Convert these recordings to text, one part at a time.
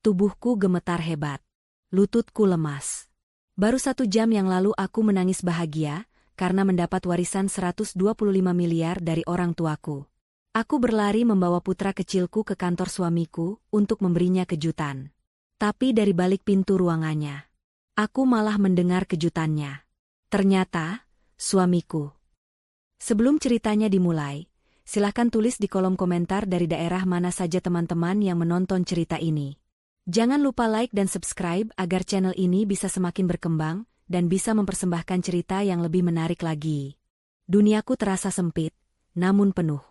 Tubuhku gemetar hebat. Lututku lemas. Baru 1 jam yang lalu aku menangis bahagia karena mendapat warisan 125 miliar dari orang tuaku. Aku berlari membawa putra kecilku ke kantor suamiku untuk memberinya kejutan. Tapi dari balik pintu ruangannya, aku malah mendengar kejutannya. Ternyata, suamiku. Sebelum ceritanya dimulai, silahkan tulis di kolom komentar dari daerah mana saja teman-teman yang menonton cerita ini. Jangan lupa like dan subscribe agar channel ini bisa semakin berkembang dan bisa mempersembahkan cerita yang lebih menarik lagi. Duniaku terasa sempit, namun penuh.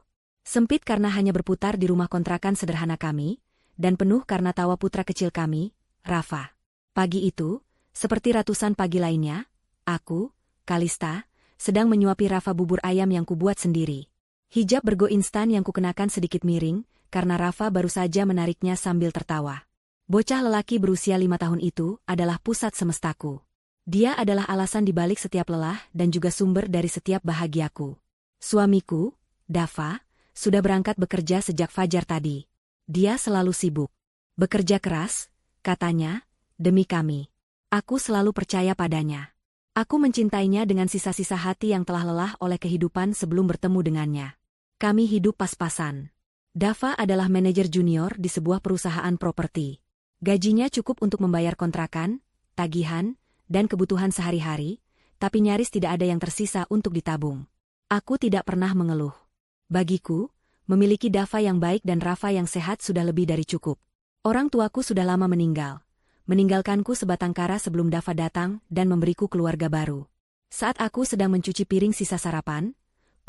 Sempit karena hanya berputar di rumah kontrakan sederhana kami, dan penuh karena tawa putra kecil kami, Rafa. Pagi itu, seperti ratusan pagi lainnya, aku, Kalista, sedang menyuapi Rafa bubur ayam yang kubuat sendiri. Hijab bergo instan yang kukenakan sedikit miring, karena Rafa baru saja menariknya sambil tertawa. Bocah lelaki berusia 5 tahun itu adalah pusat semestaku. Dia adalah alasan dibalik setiap lelah dan juga sumber dari setiap bahagiaku. Suamiku, Dava, sudah berangkat bekerja sejak fajar tadi. Dia selalu sibuk. Bekerja keras, katanya, demi kami. Aku selalu percaya padanya. Aku mencintainya dengan sisa-sisa hati yang telah lelah oleh kehidupan sebelum bertemu dengannya. Kami hidup pas-pasan. Dava adalah manajer junior di sebuah perusahaan properti. Gajinya cukup untuk membayar kontrakan, tagihan, dan kebutuhan sehari-hari, tapi nyaris tidak ada yang tersisa untuk ditabung. Aku tidak pernah mengeluh. Bagiku, memiliki Dava yang baik dan Rafa yang sehat sudah lebih dari cukup. Orang tuaku sudah lama meninggal. Meninggalkanku sebatang kara sebelum Dava datang dan memberiku keluarga baru. Saat aku sedang mencuci piring sisa sarapan,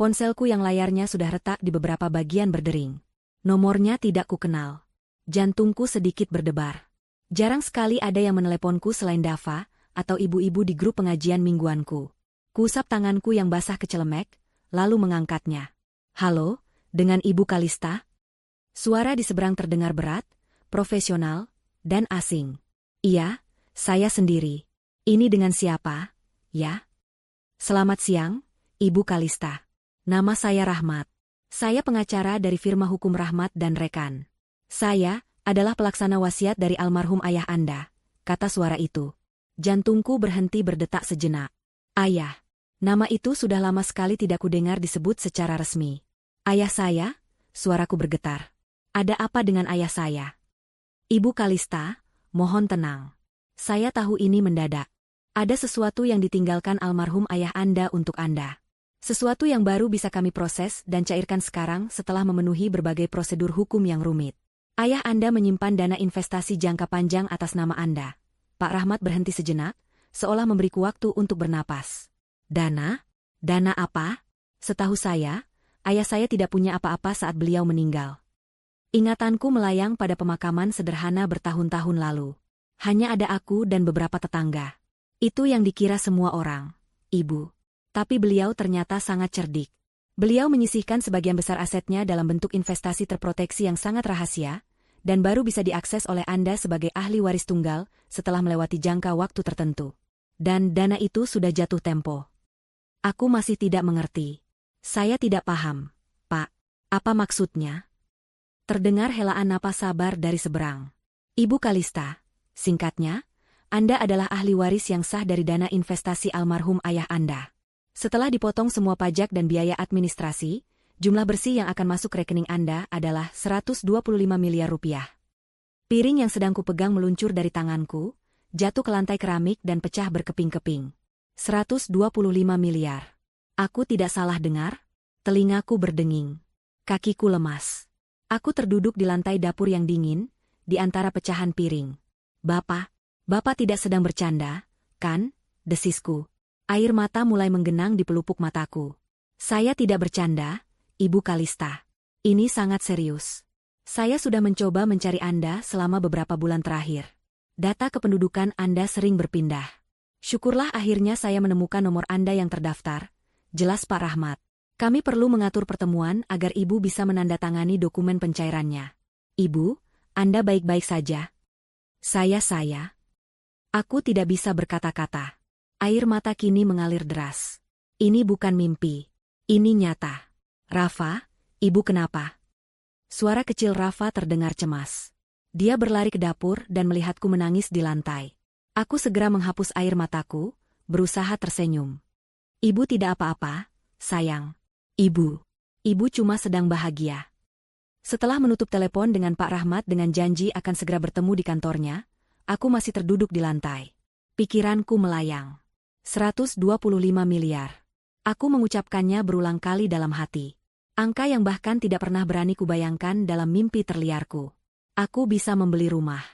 ponselku yang layarnya sudah retak di beberapa bagian berdering. Nomornya tidak kukenal. Jantungku sedikit berdebar. Jarang sekali ada yang meneleponku selain Dava atau ibu-ibu di grup pengajian mingguanku. Kuusap tanganku yang basah kecelemek, lalu mengangkatnya. Halo, dengan Ibu Kalista? Suara di seberang terdengar berat, profesional, dan asing. Iya, saya sendiri. Ini dengan siapa, ya? Selamat siang, Ibu Kalista. Nama saya Rahmat. Saya pengacara dari firma hukum Rahmat dan Rekan. Saya adalah pelaksana wasiat dari almarhum ayah Anda, kata suara itu. Jantungku berhenti berdetak sejenak. Ayah. Nama itu sudah lama sekali tidak kudengar disebut secara resmi. Ayah saya? Suaraku bergetar. Ada apa dengan ayah saya? Ibu Kalista, mohon tenang. Saya tahu ini mendadak. Ada sesuatu yang ditinggalkan almarhum ayah Anda untuk Anda. Sesuatu yang baru bisa kami proses dan cairkan sekarang setelah memenuhi berbagai prosedur hukum yang rumit. Ayah Anda menyimpan dana investasi jangka panjang atas nama Anda. Pak Rahmat berhenti sejenak, seolah memberiku waktu untuk bernapas. Dana? Dana apa? Setahu saya, ayah saya tidak punya apa-apa saat beliau meninggal. Ingatanku melayang pada pemakaman sederhana bertahun-tahun lalu. Hanya ada aku dan beberapa tetangga. Itu yang dikira semua orang, Ibu. Tapi beliau ternyata sangat cerdik. Beliau menyisihkan sebagian besar asetnya dalam bentuk investasi terproteksi yang sangat rahasia, dan baru bisa diakses oleh Anda sebagai ahli waris tunggal setelah melewati jangka waktu tertentu. Dan dana itu sudah jatuh tempo. Aku masih tidak mengerti. Saya tidak paham, Pak. Apa maksudnya? Terdengar helaan napas sabar dari seberang. Ibu Kalista, singkatnya, Anda adalah ahli waris yang sah dari dana investasi almarhum ayah Anda. Setelah dipotong semua pajak dan biaya administrasi, jumlah bersih yang akan masuk rekening Anda adalah 125 miliar rupiah. Piring yang sedang kupegang meluncur dari tanganku, jatuh ke lantai keramik dan pecah berkeping-keping. 125 miliar. Aku tidak salah dengar? Telingaku berdenging. Kakiku lemas. Aku terduduk di lantai dapur yang dingin, di antara pecahan piring. Bapak tidak sedang bercanda, kan? Desisku. Air mata mulai menggenang di pelupuk mataku. Saya tidak bercanda, Ibu Kalista. Ini sangat serius. Saya sudah mencoba mencari Anda selama beberapa bulan terakhir. Data kependudukan Anda sering berpindah. Syukurlah akhirnya saya menemukan nomor Anda yang terdaftar. Jelas Pak Rahmat. Kami perlu mengatur pertemuan agar Ibu bisa menandatangani dokumen pencairannya. Ibu, Anda baik-baik saja? Saya. Aku tidak bisa berkata-kata. Air mata kini mengalir deras. Ini bukan mimpi. Ini nyata. Rafa, Ibu kenapa? Suara kecil Rafa terdengar cemas. Dia berlari ke dapur dan melihatku menangis di lantai. Aku segera menghapus air mataku, berusaha tersenyum. Ibu tidak apa-apa, sayang. Ibu. Ibu cuma sedang bahagia. Setelah menutup telepon dengan Pak Rahmat dengan janji akan segera bertemu di kantornya, aku masih terduduk di lantai. Pikiranku melayang. 125 miliar. Aku mengucapkannya berulang kali dalam hati. Angka yang bahkan tidak pernah berani kubayangkan dalam mimpi terliarku. Aku bisa membeli rumah.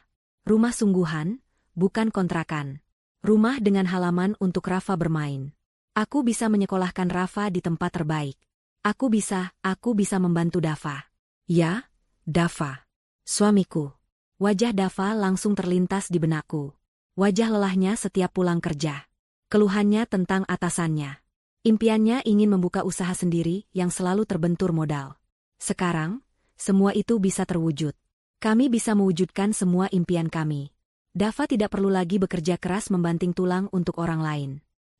Rumah sungguhan, bukan kontrakan. Rumah dengan halaman untuk Rafa bermain. Aku bisa menyekolahkan Rafa di tempat terbaik. Aku bisa membantu Dava. Ya, Dava. Suamiku. Wajah Dava langsung terlintas di benakku. Wajah lelahnya setiap pulang kerja. Keluhannya tentang atasannya. Impiannya ingin membuka usaha sendiri yang selalu terbentur modal. Sekarang, semua itu bisa terwujud. Kami bisa mewujudkan semua impian kami. Dava tidak perlu lagi bekerja keras membanting tulang untuk orang lain.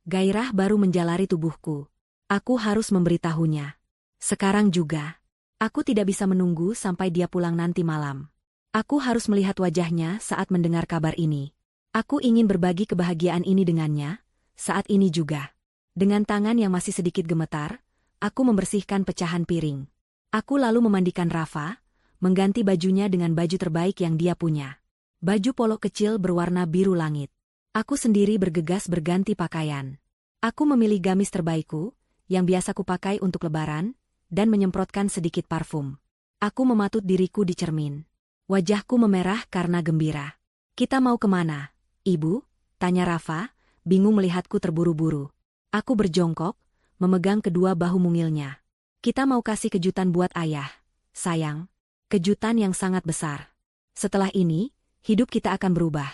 Gairah baru menjalari tubuhku. Aku harus memberitahunya. Sekarang juga. Aku tidak bisa menunggu sampai dia pulang nanti malam. Aku harus melihat wajahnya saat mendengar kabar ini. Aku ingin berbagi kebahagiaan ini dengannya, saat ini juga. Dengan tangan yang masih sedikit gemetar, aku membersihkan pecahan piring. Aku lalu memandikan Rafa, mengganti bajunya dengan baju terbaik yang dia punya. Baju polo kecil berwarna biru langit. Aku sendiri bergegas berganti pakaian. Aku memilih gamis terbaikku, yang biasa kupakai untuk lebaran, dan menyemprotkan sedikit parfum. Aku mematut diriku di cermin. Wajahku memerah karena gembira. Kita mau kemana, Ibu? Tanya Rafa, bingung melihatku terburu-buru. Aku berjongkok, memegang kedua bahu mungilnya. Kita mau kasih kejutan buat ayah, sayang. Kejutan yang sangat besar. Setelah ini, hidup kita akan berubah.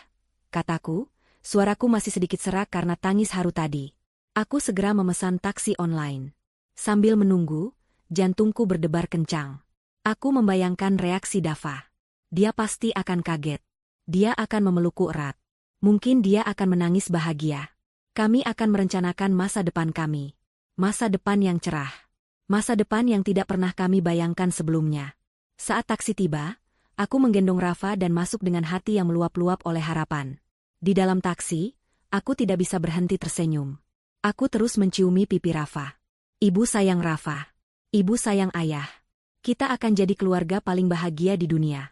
Kataku, suaraku masih sedikit serak karena tangis haru tadi. Aku segera memesan taksi online. Sambil menunggu, jantungku berdebar kencang. Aku membayangkan reaksi Dava. Dia pasti akan kaget. Dia akan memelukku erat. Mungkin dia akan menangis bahagia. Kami akan merencanakan masa depan kami. Masa depan yang cerah. Masa depan yang tidak pernah kami bayangkan sebelumnya. Saat taksi tiba, aku menggendong Rafa dan masuk dengan hati yang meluap-luap oleh harapan. Di dalam taksi, aku tidak bisa berhenti tersenyum. Aku terus menciumi pipi Rafa. Ibu sayang Rafa. Ibu sayang ayah. Kita akan jadi keluarga paling bahagia di dunia.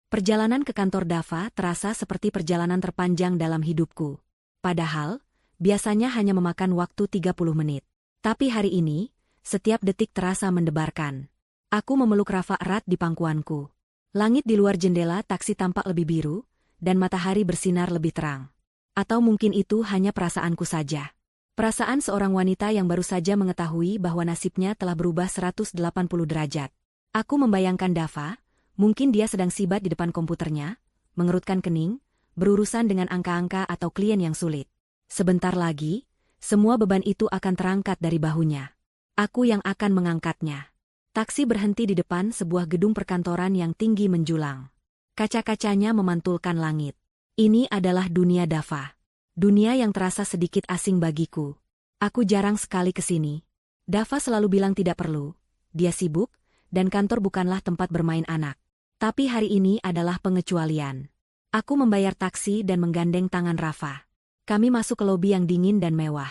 Perjalanan ke kantor Dava terasa seperti perjalanan terpanjang dalam hidupku. Padahal, biasanya hanya memakan waktu 30 menit. Tapi hari ini, setiap detik terasa mendebarkan. Aku memeluk Rafa erat di pangkuanku. Langit di luar jendela taksi tampak lebih biru, dan matahari bersinar lebih terang. Atau mungkin itu hanya perasaanku saja. Perasaan seorang wanita yang baru saja mengetahui bahwa nasibnya telah berubah 180 derajat. Aku membayangkan Dava, mungkin dia sedang sibat di depan komputernya, mengerutkan kening, berurusan dengan angka-angka atau klien yang sulit. Sebentar lagi, semua beban itu akan terangkat dari bahunya. Aku yang akan mengangkatnya. Taksi berhenti di depan sebuah gedung perkantoran yang tinggi menjulang. Kaca-kacanya memantulkan langit. Ini adalah dunia Dava. Dunia yang terasa sedikit asing bagiku. Aku jarang sekali ke sini. Dava selalu bilang tidak perlu. Dia sibuk, dan kantor bukanlah tempat bermain anak. Tapi hari ini adalah pengecualian. Aku membayar taksi dan menggandeng tangan Rafa. Kami masuk ke lobi yang dingin dan mewah.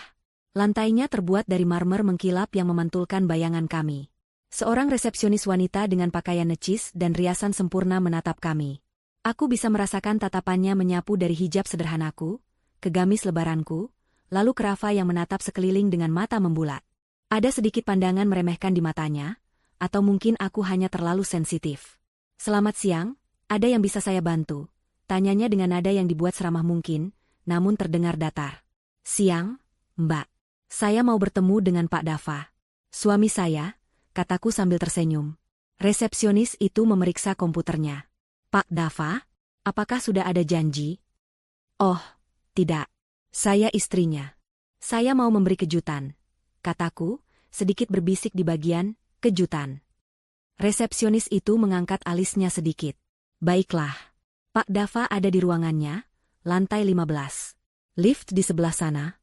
Lantainya terbuat dari marmer mengkilap yang memantulkan bayangan kami. Seorang resepsionis wanita dengan pakaian necis dan riasan sempurna menatap kami. Aku bisa merasakan tatapannya menyapu dari hijab sederhanaku, ke gamis lebaranku, lalu ke Rafa yang menatap sekeliling dengan mata membulat. Ada sedikit pandangan meremehkan di matanya, atau mungkin aku hanya terlalu sensitif. Selamat siang, ada yang bisa saya bantu? Tanyanya dengan nada yang dibuat seramah mungkin, namun terdengar datar. Siang, Mbak. Saya mau bertemu dengan Pak Dava. Suami saya, kataku sambil tersenyum. Resepsionis itu memeriksa komputernya. Pak Dava, apakah sudah ada janji? Oh, tidak. Saya istrinya. Saya mau memberi kejutan, kataku, sedikit berbisik di bagian kejutan. Resepsionis itu mengangkat alisnya sedikit. Baiklah. Pak Dava ada di ruangannya, lantai 15. Lift di sebelah sana.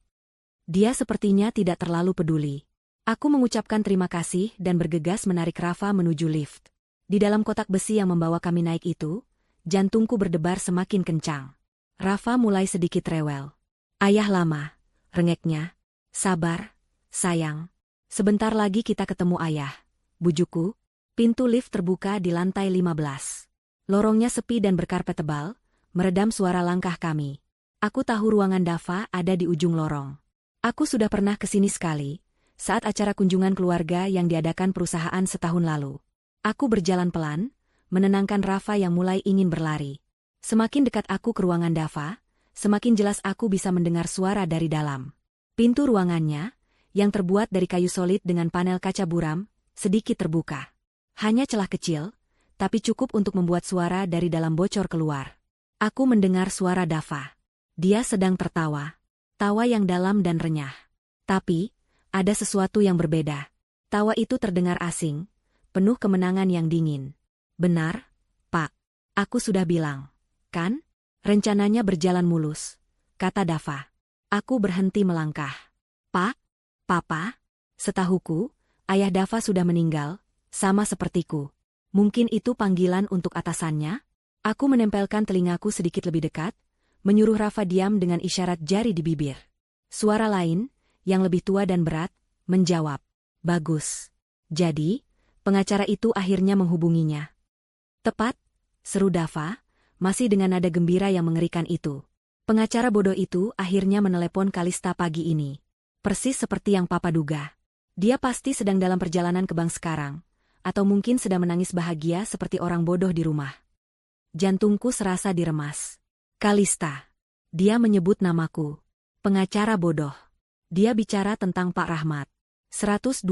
Dia sepertinya tidak terlalu peduli. Aku mengucapkan terima kasih dan bergegas menarik Rafa menuju lift. Di dalam kotak besi yang membawa kami naik itu, Jantungku berdebar semakin kencang. Rafa mulai sedikit rewel. Ayah lama, rengeknya. Sabar, sayang. Sebentar lagi kita ketemu ayah. Bujukku. Pintu lift terbuka di lantai 15. Lorongnya sepi dan berkarpet tebal, meredam suara langkah kami. Aku tahu ruangan Dava ada di ujung lorong. Aku sudah pernah ke sini sekali, saat acara kunjungan keluarga yang diadakan perusahaan setahun lalu. Aku berjalan pelan, menenangkan Rafa yang mulai ingin berlari. Semakin dekat aku ke ruangan Dava, semakin jelas aku bisa mendengar suara dari dalam. Pintu ruangannya, yang terbuat dari kayu solid dengan panel kaca buram, sedikit terbuka. Hanya celah kecil, tapi cukup untuk membuat suara dari dalam bocor keluar. Aku mendengar suara Dava. Dia sedang tertawa. Tawa yang dalam dan renyah. Tapi, ada sesuatu yang berbeda. Tawa itu terdengar asing, penuh kemenangan yang dingin. Benar, Pak. Aku sudah bilang. Kan? Rencananya berjalan mulus, kata Dava. Aku berhenti melangkah. Pak? Papa? Setahuku, ayah Dava sudah meninggal, sama sepertiku. Mungkin itu panggilan untuk atasannya? Aku menempelkan telingaku sedikit lebih dekat, menyuruh Rafa diam dengan isyarat jari di bibir. Suara lain, yang lebih tua dan berat, menjawab. Bagus. Jadi, pengacara itu akhirnya menghubunginya. Tepat, seru Dava, masih dengan nada gembira yang mengerikan itu. Pengacara bodoh itu akhirnya menelepon Kalista pagi ini. Persis seperti yang Papa duga. Dia pasti sedang dalam perjalanan ke bank sekarang, atau mungkin sedang menangis bahagia seperti orang bodoh di rumah. Jantungku serasa diremas. Kalista. Dia menyebut namaku. Pengacara bodoh. Dia bicara tentang Pak Rahmat. 125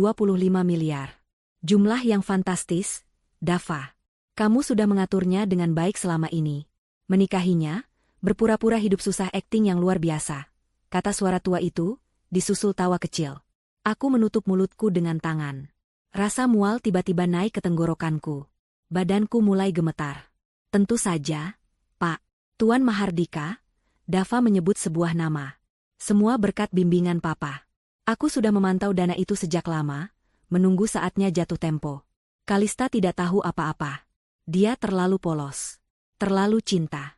miliar. Jumlah yang fantastis, Dava. Kamu sudah mengaturnya dengan baik selama ini. Menikahinya, berpura-pura hidup susah akting yang luar biasa. Kata suara tua itu, disusul tawa kecil. Aku menutup mulutku dengan tangan. Rasa mual tiba-tiba naik ke tenggorokanku. Badanku mulai gemetar. Tentu saja, Pak. Tuan Mahardika, Dava menyebut sebuah nama. Semua berkat bimbingan Papa. Aku sudah memantau dana itu sejak lama, menunggu saatnya jatuh tempo. Kalista tidak tahu apa-apa. Dia terlalu polos. Terlalu cinta.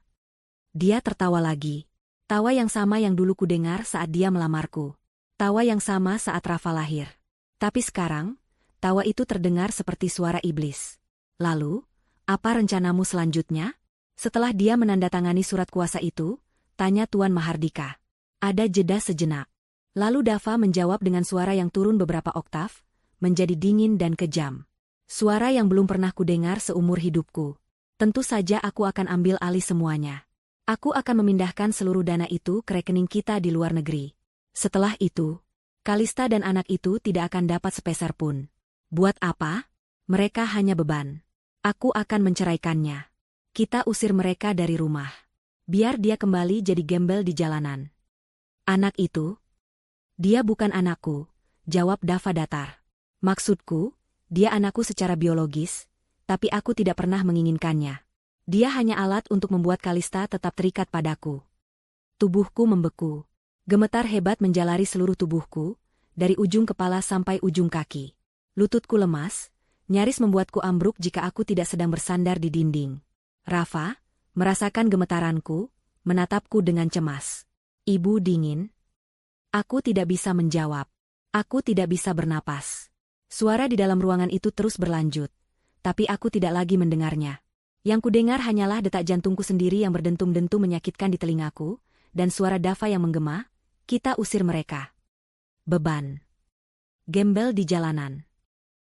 Dia tertawa lagi. Tawa yang sama yang dulu kudengar saat dia melamarku. Tawa yang sama saat Rafa lahir. Tapi sekarang, tawa itu terdengar seperti suara iblis. Lalu, apa rencanamu selanjutnya? Setelah dia menandatangani surat kuasa itu, tanya Tuan Mahardika. Ada jeda sejenak. Lalu Dava menjawab dengan suara yang turun beberapa oktav, menjadi dingin dan kejam. Suara yang belum pernah kudengar seumur hidupku. Tentu saja aku akan ambil alih semuanya. Aku akan memindahkan seluruh dana itu ke rekening kita di luar negeri. Setelah itu, Kalista dan anak itu tidak akan dapat sepeser pun. Buat apa? Mereka hanya beban. Aku akan menceraikannya. Kita usir mereka dari rumah. Biar dia kembali jadi gembel di jalanan. Anak itu? Dia bukan anakku, jawab Dava datar. Maksudku, dia anakku secara biologis, tapi aku tidak pernah menginginkannya. Dia hanya alat untuk membuat Kalista tetap terikat padaku. Tubuhku membeku. Gemetar hebat menjalari seluruh tubuhku, dari ujung kepala sampai ujung kaki. Lututku lemas, nyaris membuatku ambruk jika aku tidak sedang bersandar di dinding. Rafa, merasakan gemetaranku, menatapku dengan cemas. Ibu dingin. Aku tidak bisa menjawab. Aku tidak bisa bernapas. Suara di dalam ruangan itu terus berlanjut, tapi aku tidak lagi mendengarnya. Yang kudengar hanyalah detak jantungku sendiri yang berdentum-dentum menyakitkan di telingaku, dan suara Dava yang menggema, kita usir mereka. Beban. Gembel di jalanan.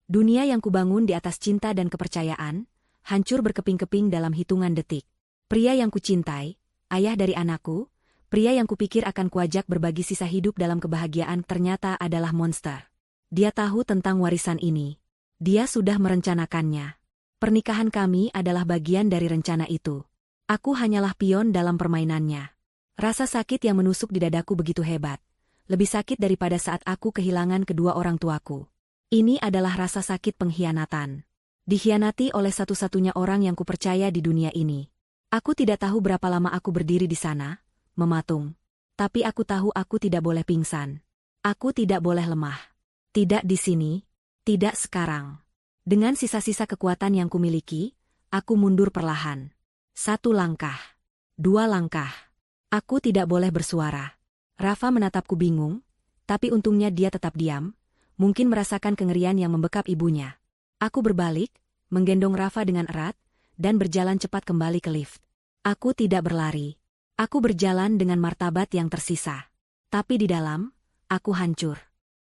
Dunia yang kubangun di atas cinta dan kepercayaan, hancur berkeping-keping dalam hitungan detik. Pria yang kucintai, ayah dari anakku, pria yang kupikir akan kuajak berbagi sisa hidup dalam kebahagiaan ternyata adalah monster. Dia tahu tentang warisan ini. Dia sudah merencanakannya. Pernikahan kami adalah bagian dari rencana itu. Aku hanyalah pion dalam permainannya. Rasa sakit yang menusuk di dadaku begitu hebat. Lebih sakit daripada saat aku kehilangan kedua orang tuaku. Ini adalah rasa sakit pengkhianatan. Dikhianati oleh satu-satunya orang yang kupercaya di dunia ini. Aku tidak tahu berapa lama aku berdiri di sana, mematung. Tapi aku tahu aku tidak boleh pingsan. Aku tidak boleh lemah. Tidak di sini, tidak sekarang. Dengan sisa-sisa kekuatan yang kumiliki, aku mundur perlahan. 1 langkah. 2 langkah. Aku tidak boleh bersuara. Rafa menatapku bingung, tapi untungnya dia tetap diam, mungkin merasakan kengerian yang membekap ibunya. Aku berbalik, menggendong Rafa dengan erat, dan berjalan cepat kembali ke lift. Aku tidak berlari. Aku berjalan dengan martabat yang tersisa. Tapi di dalam, aku hancur.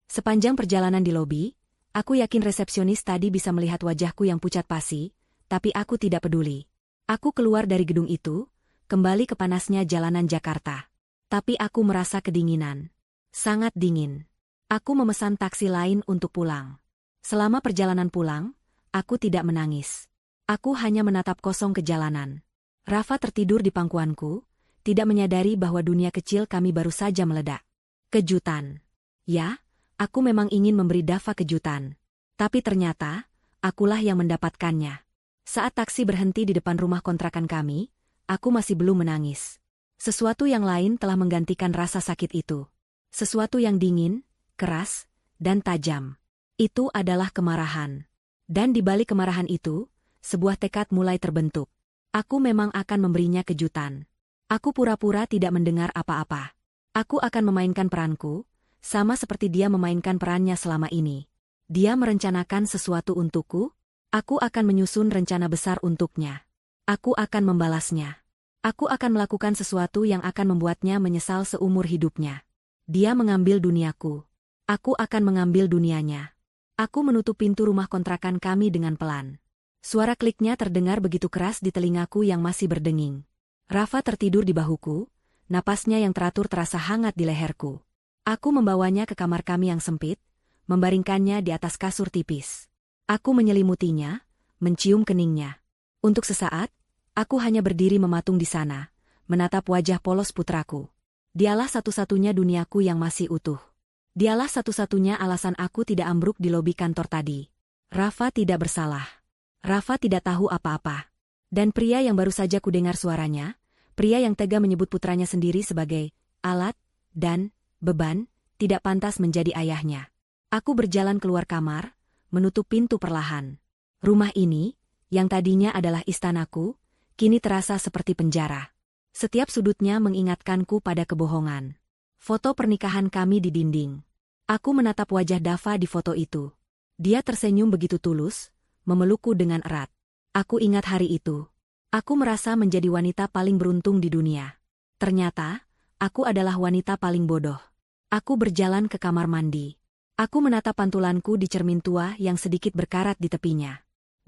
Sepanjang perjalanan di lobi, aku yakin resepsionis tadi bisa melihat wajahku yang pucat pasi, tapi aku tidak peduli. Aku keluar dari gedung itu, kembali ke panasnya jalanan Jakarta. Tapi aku merasa kedinginan. Sangat dingin. Aku memesan taksi lain untuk pulang. Selama perjalanan pulang, aku tidak menangis. Aku hanya menatap kosong ke jalanan. Rafa tertidur di pangkuanku, tidak menyadari bahwa dunia kecil kami baru saja meledak. Kejutan. Ya, aku memang ingin memberi Dava kejutan. Tapi ternyata, akulah yang mendapatkannya. Saat taksi berhenti di depan rumah kontrakan kami, aku masih belum menangis. Sesuatu yang lain telah menggantikan rasa sakit itu. Sesuatu yang dingin, keras, dan tajam. Itu adalah kemarahan. Dan di balik kemarahan itu, sebuah tekad mulai terbentuk. Aku memang akan memberinya kejutan. Aku pura-pura tidak mendengar apa-apa. Aku akan memainkan peranku, sama seperti dia memainkan perannya selama ini. Dia merencanakan sesuatu untukku, aku akan menyusun rencana besar untuknya. Aku akan membalasnya. Aku akan melakukan sesuatu yang akan membuatnya menyesal seumur hidupnya. Dia mengambil duniaku. Aku akan mengambil dunianya. Aku menutup pintu rumah kontrakan kami dengan pelan. Suara kliknya terdengar begitu keras di telingaku yang masih berdenging. Rafa tertidur di bahuku, napasnya yang teratur terasa hangat di leherku. Aku membawanya ke kamar kami yang sempit, membaringkannya di atas kasur tipis. Aku menyelimutinya, mencium keningnya. Untuk sesaat, aku hanya berdiri mematung di sana, menatap wajah polos putraku. Dialah satu-satunya duniaku yang masih utuh. Dialah satu-satunya alasan aku tidak ambruk di lobi kantor tadi. Rafa tidak bersalah. Rafa tidak tahu apa-apa. Dan pria yang baru saja kudengar suaranya, pria yang tega menyebut putranya sendiri sebagai alat dan beban, tidak pantas menjadi ayahnya. Aku berjalan keluar kamar, menutup pintu perlahan. Rumah ini, yang tadinya adalah istanaku, kini terasa seperti penjara. Setiap sudutnya mengingatkanku pada kebohongan. Foto pernikahan kami di dinding. Aku menatap wajah Dava di foto itu. Dia tersenyum begitu tulus, memelukku dengan erat. Aku ingat hari itu. Aku merasa menjadi wanita paling beruntung di dunia. Ternyata, aku adalah wanita paling bodoh. Aku berjalan ke kamar mandi. Aku menatap pantulanku di cermin tua yang sedikit berkarat di tepinya.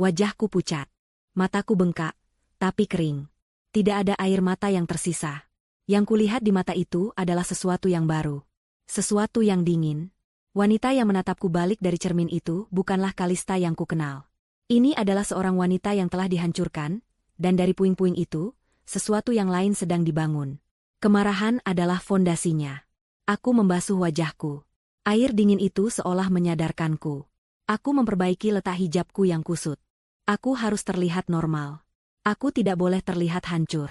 Wajahku pucat. Mataku bengkak, tapi kering. Tidak ada air mata yang tersisa. Yang kulihat di mata itu adalah sesuatu yang baru. Sesuatu yang dingin. Wanita yang menatapku balik dari cermin itu bukanlah Kalista yang kukenal. Ini adalah seorang wanita yang telah dihancurkan, dan dari puing-puing itu, sesuatu yang lain sedang dibangun. Kemarahan adalah fondasinya. Aku membasuh wajahku. Air dingin itu seolah menyadarkanku. Aku memperbaiki letak hijabku yang kusut. Aku harus terlihat normal. Aku tidak boleh terlihat hancur.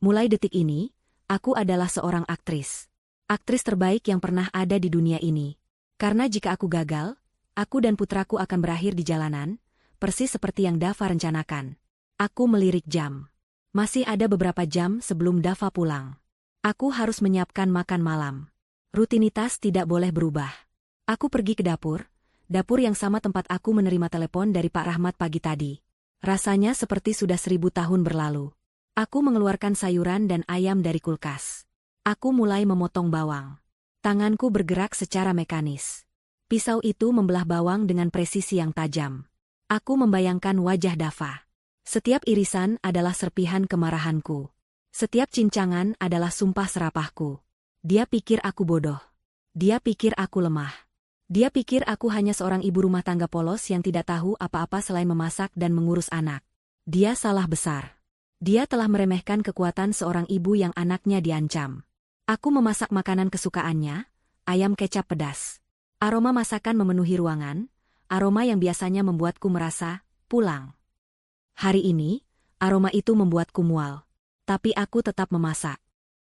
Mulai detik ini, aku adalah seorang aktris. Aktris terbaik yang pernah ada di dunia ini. Karena jika aku gagal, aku dan putraku akan berakhir di jalanan, persis seperti yang Dava rencanakan. Aku melirik jam. Masih ada beberapa jam sebelum Dava pulang. Aku harus menyiapkan makan malam. Rutinitas tidak boleh berubah. Aku pergi ke dapur yang sama tempat aku menerima telepon dari Pak Rahmat pagi tadi. Rasanya seperti sudah 1000 tahun berlalu. Aku mengeluarkan sayuran dan ayam dari kulkas. Aku mulai memotong bawang. Tanganku bergerak secara mekanis. Pisau itu membelah bawang dengan presisi yang tajam. Aku membayangkan wajah Dava. Setiap irisan adalah serpihan kemarahanku. Setiap cincangan adalah sumpah serapahku. Dia pikir aku bodoh. Dia pikir aku lemah. Dia pikir aku hanya seorang ibu rumah tangga polos yang tidak tahu apa-apa selain memasak dan mengurus anak. Dia salah besar. Dia telah meremehkan kekuatan seorang ibu yang anaknya diancam. Aku memasak makanan kesukaannya, ayam kecap pedas. Aroma masakan memenuhi ruangan, aroma yang biasanya membuatku merasa pulang. Hari ini, aroma itu membuatku mual. Tapi aku tetap memasak.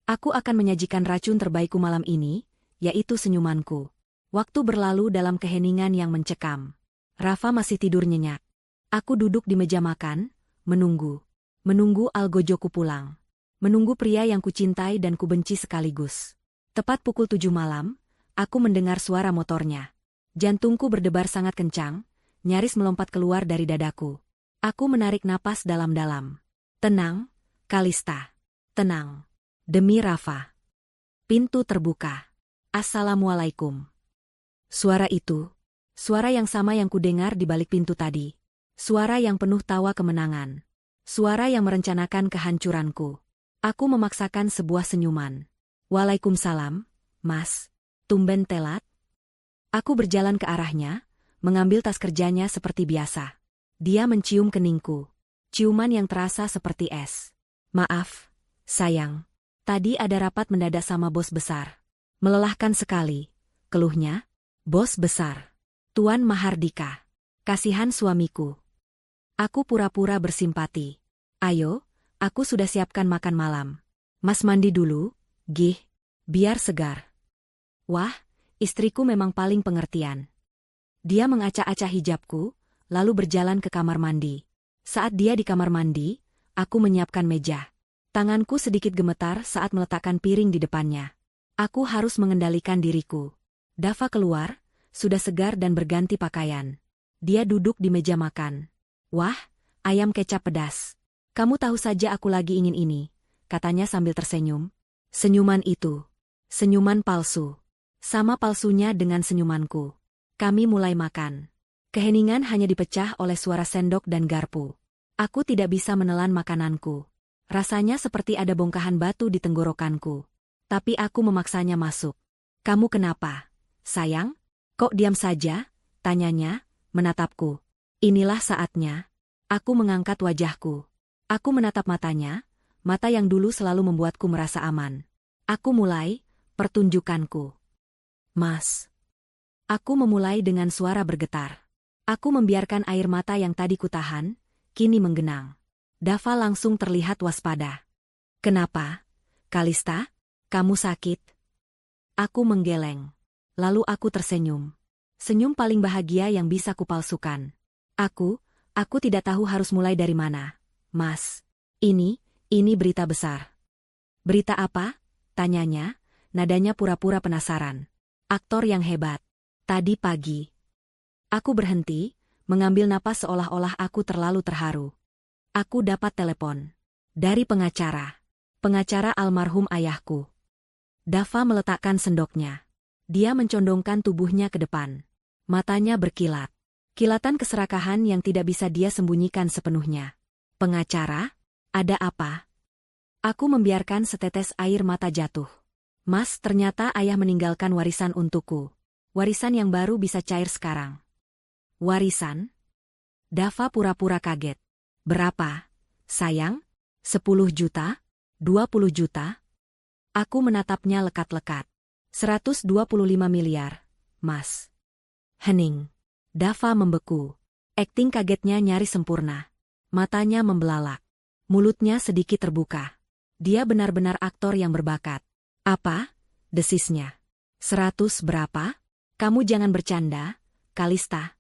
Aku akan menyajikan racun terbaikku malam ini, yaitu senyumanku. Waktu berlalu dalam keheningan yang mencekam. Rafa masih tidur nyenyak. Aku duduk di meja makan, menunggu. Menunggu algojoku pulang. Menunggu pria yang kucintai dan kubenci sekaligus. Tepat pukul 7 malam, aku mendengar suara motornya. Jantungku berdebar sangat kencang, nyaris melompat keluar dari dadaku. Aku menarik napas dalam-dalam. Tenang, Kalista. Tenang. Demi Rafa. Pintu terbuka. Assalamualaikum. Suara itu. Suara yang sama yang kudengar di balik pintu tadi. Suara yang penuh tawa kemenangan. Suara yang merencanakan kehancuranku. Aku memaksakan sebuah senyuman. Waalaikumsalam, Mas. Tumben telat. Aku berjalan ke arahnya, mengambil tas kerjanya seperti biasa. Dia mencium keningku. Ciuman yang terasa seperti es. Maaf, sayang. Tadi ada rapat mendadak sama bos besar. Melelahkan sekali, keluhnya. Bos besar. Tuan Mahardika. Kasihan suamiku. Aku pura-pura bersimpati. Ayo, aku sudah siapkan makan malam. Mas mandi dulu, Gih, biar segar. Wah, istriku memang paling pengertian. Dia mengacak-acak hijabku, lalu berjalan ke kamar mandi. Saat dia di kamar mandi, aku menyiapkan meja. Tanganku sedikit gemetar saat meletakkan piring di depannya. Aku harus mengendalikan diriku. Dava keluar, sudah segar dan berganti pakaian. Dia duduk di meja makan. Wah, ayam kecap pedas. Kamu tahu saja aku lagi ingin ini, katanya sambil tersenyum. Senyuman itu. Senyuman palsu. Sama palsunya dengan senyumanku. Kami mulai makan. Keheningan hanya dipecah oleh suara sendok dan garpu. Aku tidak bisa menelan makananku. Rasanya seperti ada bongkahan batu di tenggorokanku. Tapi aku memaksanya masuk. Kamu kenapa, sayang? Kok diam saja? Tanyanya, menatapku. Inilah saatnya. Aku mengangkat wajahku. Aku menatap matanya, mata yang dulu selalu membuatku merasa aman. Aku mulai pertunjukanku. Mas. Aku memulai dengan suara bergetar. Aku membiarkan air mata yang tadi kutahan, kini menggenang. Dava langsung terlihat waspada. Kenapa, Kalista? Kamu sakit? Aku menggeleng. Lalu aku tersenyum. Senyum paling bahagia yang bisa kupalsukan. Aku tidak tahu harus mulai dari mana. Mas, ini berita besar. Berita apa? Tanyanya, nadanya pura-pura penasaran. Aktor yang hebat. Tadi pagi. Aku berhenti, mengambil napas seolah-olah aku terlalu terharu. Aku dapat telepon. Dari pengacara. Pengacara almarhum ayahku. Dava meletakkan sendoknya. Dia mencondongkan tubuhnya ke depan. Matanya berkilat. Kilatan keserakahan yang tidak bisa dia sembunyikan sepenuhnya. Pengacara? Ada apa? Aku membiarkan setetes air mata jatuh. Mas, ternyata ayah meninggalkan warisan untukku. Warisan yang baru bisa cair sekarang. Warisan? Dava pura-pura kaget. Berapa, sayang? 10 juta? 20 juta? Aku menatapnya lekat-lekat. 125 miliar, Mas. Hening. Dava membeku. Akting kagetnya nyaris sempurna. Matanya membelalak. Mulutnya sedikit terbuka. Dia benar-benar aktor yang berbakat. Apa? Desisnya. 100 berapa? Kamu jangan bercanda, Kalista.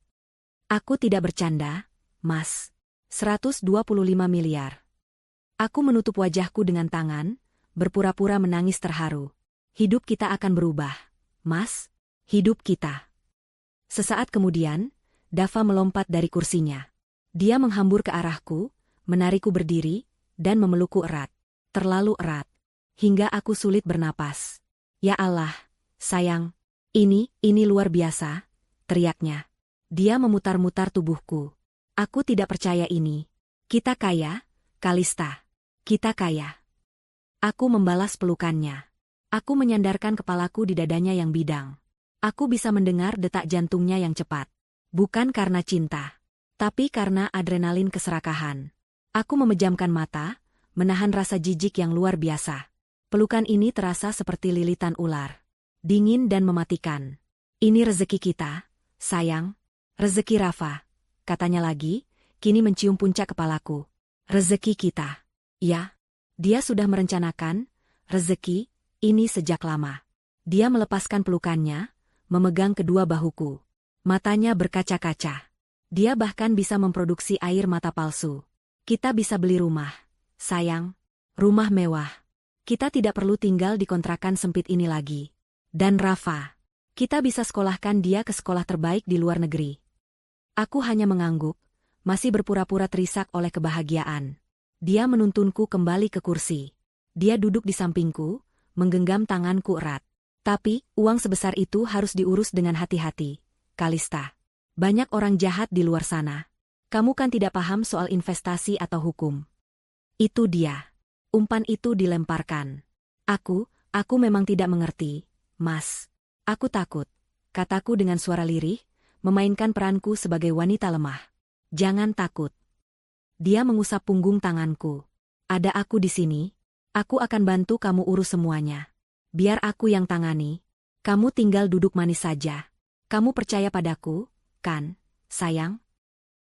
Aku tidak bercanda, Mas. 125 miliar. Aku menutup wajahku dengan tangan, berpura-pura menangis terharu. Hidup kita akan berubah, Mas. Hidup kita. Sesaat kemudian, Dava melompat dari kursinya. Dia menghambur ke arahku, menarikku berdiri, dan memelukku erat. Terlalu erat. Hingga aku sulit bernapas. Ya Allah, sayang. Ini luar biasa, teriaknya. Dia memutar-mutar tubuhku. Aku tidak percaya ini. Kita kaya, Kalista. Kita kaya. Aku membalas pelukannya. Aku menyandarkan kepalaku di dadanya yang bidang. Aku bisa mendengar detak jantungnya yang cepat. Bukan karena cinta, tapi karena adrenalin keserakahan. Aku memejamkan mata, menahan rasa jijik yang luar biasa. Pelukan ini terasa seperti lilitan ular. Dingin dan mematikan. Ini rezeki kita, sayang. Rezeki Rafa, katanya lagi, kini mencium puncak kepalaku. Rezeki kita. Ya, dia sudah merencanakan rezeki ini sejak lama. Dia melepaskan pelukannya, memegang kedua bahuku. Matanya berkaca-kaca. Dia bahkan bisa memproduksi air mata palsu. Kita bisa beli rumah, sayang. Rumah mewah. Kita tidak perlu tinggal di kontrakan sempit ini lagi. Dan Rafa, kita bisa sekolahkan dia ke sekolah terbaik di luar negeri. Aku hanya mengangguk, masih berpura-pura terisak oleh kebahagiaan. Dia menuntunku kembali ke kursi. Dia duduk di sampingku, menggenggam tanganku erat. Tapi, uang sebesar itu harus diurus dengan hati-hati, Kalista. Banyak orang jahat di luar sana. Kamu kan tidak paham soal investasi atau hukum. Itu dia. Umpan itu dilemparkan. Aku memang tidak mengerti, Mas. Aku takut, kataku dengan suara lirih, memainkan peranku sebagai wanita lemah. Jangan takut. Dia mengusap punggung tanganku. Ada aku di sini. Aku akan bantu kamu urus semuanya. Biar aku yang tangani. Kamu tinggal duduk manis saja. Kamu percaya padaku, kan, sayang?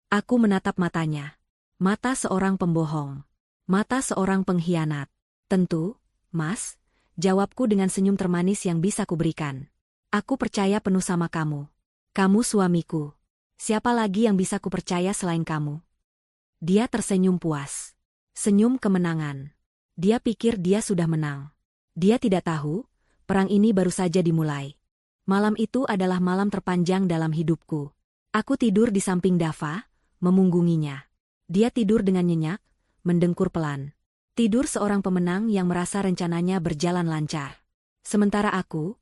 Aku menatap matanya. Mata seorang pembohong. Mata seorang pengkhianat. Tentu, Mas, jawabku dengan senyum termanis yang bisa kuberikan. Aku percaya penuh sama kamu. Kamu suamiku. Siapa lagi yang bisa kupercaya selain kamu? Dia tersenyum puas. Senyum kemenangan. Dia pikir dia sudah menang. Dia tidak tahu, perang ini baru saja dimulai. Malam itu adalah malam terpanjang dalam hidupku. Aku tidur di samping Dava, memunggunginya. Dia tidur dengan nyenyak, mendengkur pelan. Tidur seorang pemenang yang merasa rencananya berjalan lancar. Sementara aku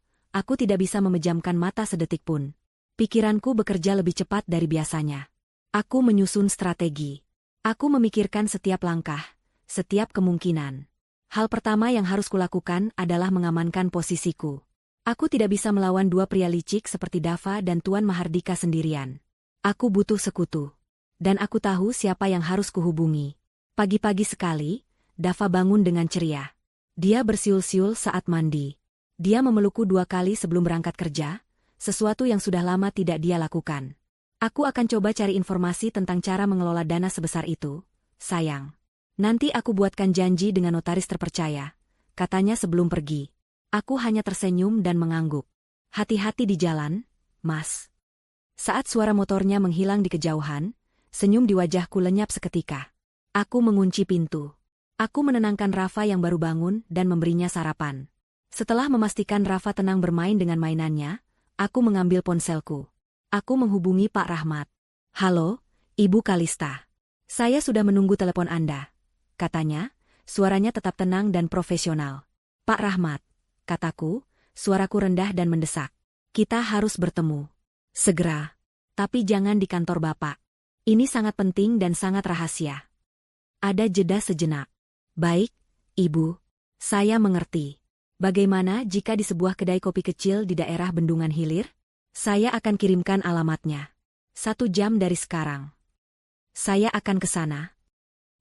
tidak bisa memejamkan mata sedetik pun. Pikiranku bekerja lebih cepat dari biasanya. Aku menyusun strategi. Aku memikirkan setiap langkah, setiap kemungkinan. Hal pertama yang harus kulakukan adalah mengamankan posisiku. Aku tidak bisa melawan dua pria licik seperti Dava dan Tuan Mahardika sendirian. Aku butuh sekutu. Dan aku tahu siapa yang harus kuhubungi. Pagi-pagi sekali, Dava bangun dengan ceria. Dia bersiul-siul saat mandi. Dia memelukku 2 kali sebelum berangkat kerja, sesuatu yang sudah lama tidak dia lakukan. Aku akan coba cari informasi tentang cara mengelola dana sebesar itu, sayang. Nanti aku buatkan janji dengan notaris terpercaya, katanya sebelum pergi. Aku hanya tersenyum dan mengangguk. Hati-hati di jalan, Mas. Saat suara motornya menghilang di kejauhan, senyum di wajahku lenyap seketika. Aku mengunci pintu. Aku menenangkan Rafa yang baru bangun dan memberinya sarapan. Setelah memastikan Rafa tenang bermain dengan mainannya, aku mengambil ponselku. Aku menghubungi Pak Rahmat. Halo, Ibu Kalista. Saya sudah menunggu telepon Anda. Katanya, suaranya tetap tenang dan profesional. Pak Rahmat, kataku, suaraku rendah dan mendesak. Kita harus bertemu. Segera. Tapi jangan di kantor Bapak. Ini sangat penting dan sangat rahasia. Ada jeda sejenak. Baik, Ibu. Saya mengerti. Bagaimana jika di sebuah kedai kopi kecil di daerah Bendungan Hilir? Saya akan kirimkan alamatnya. 1 jam dari sekarang. Saya akan ke sana.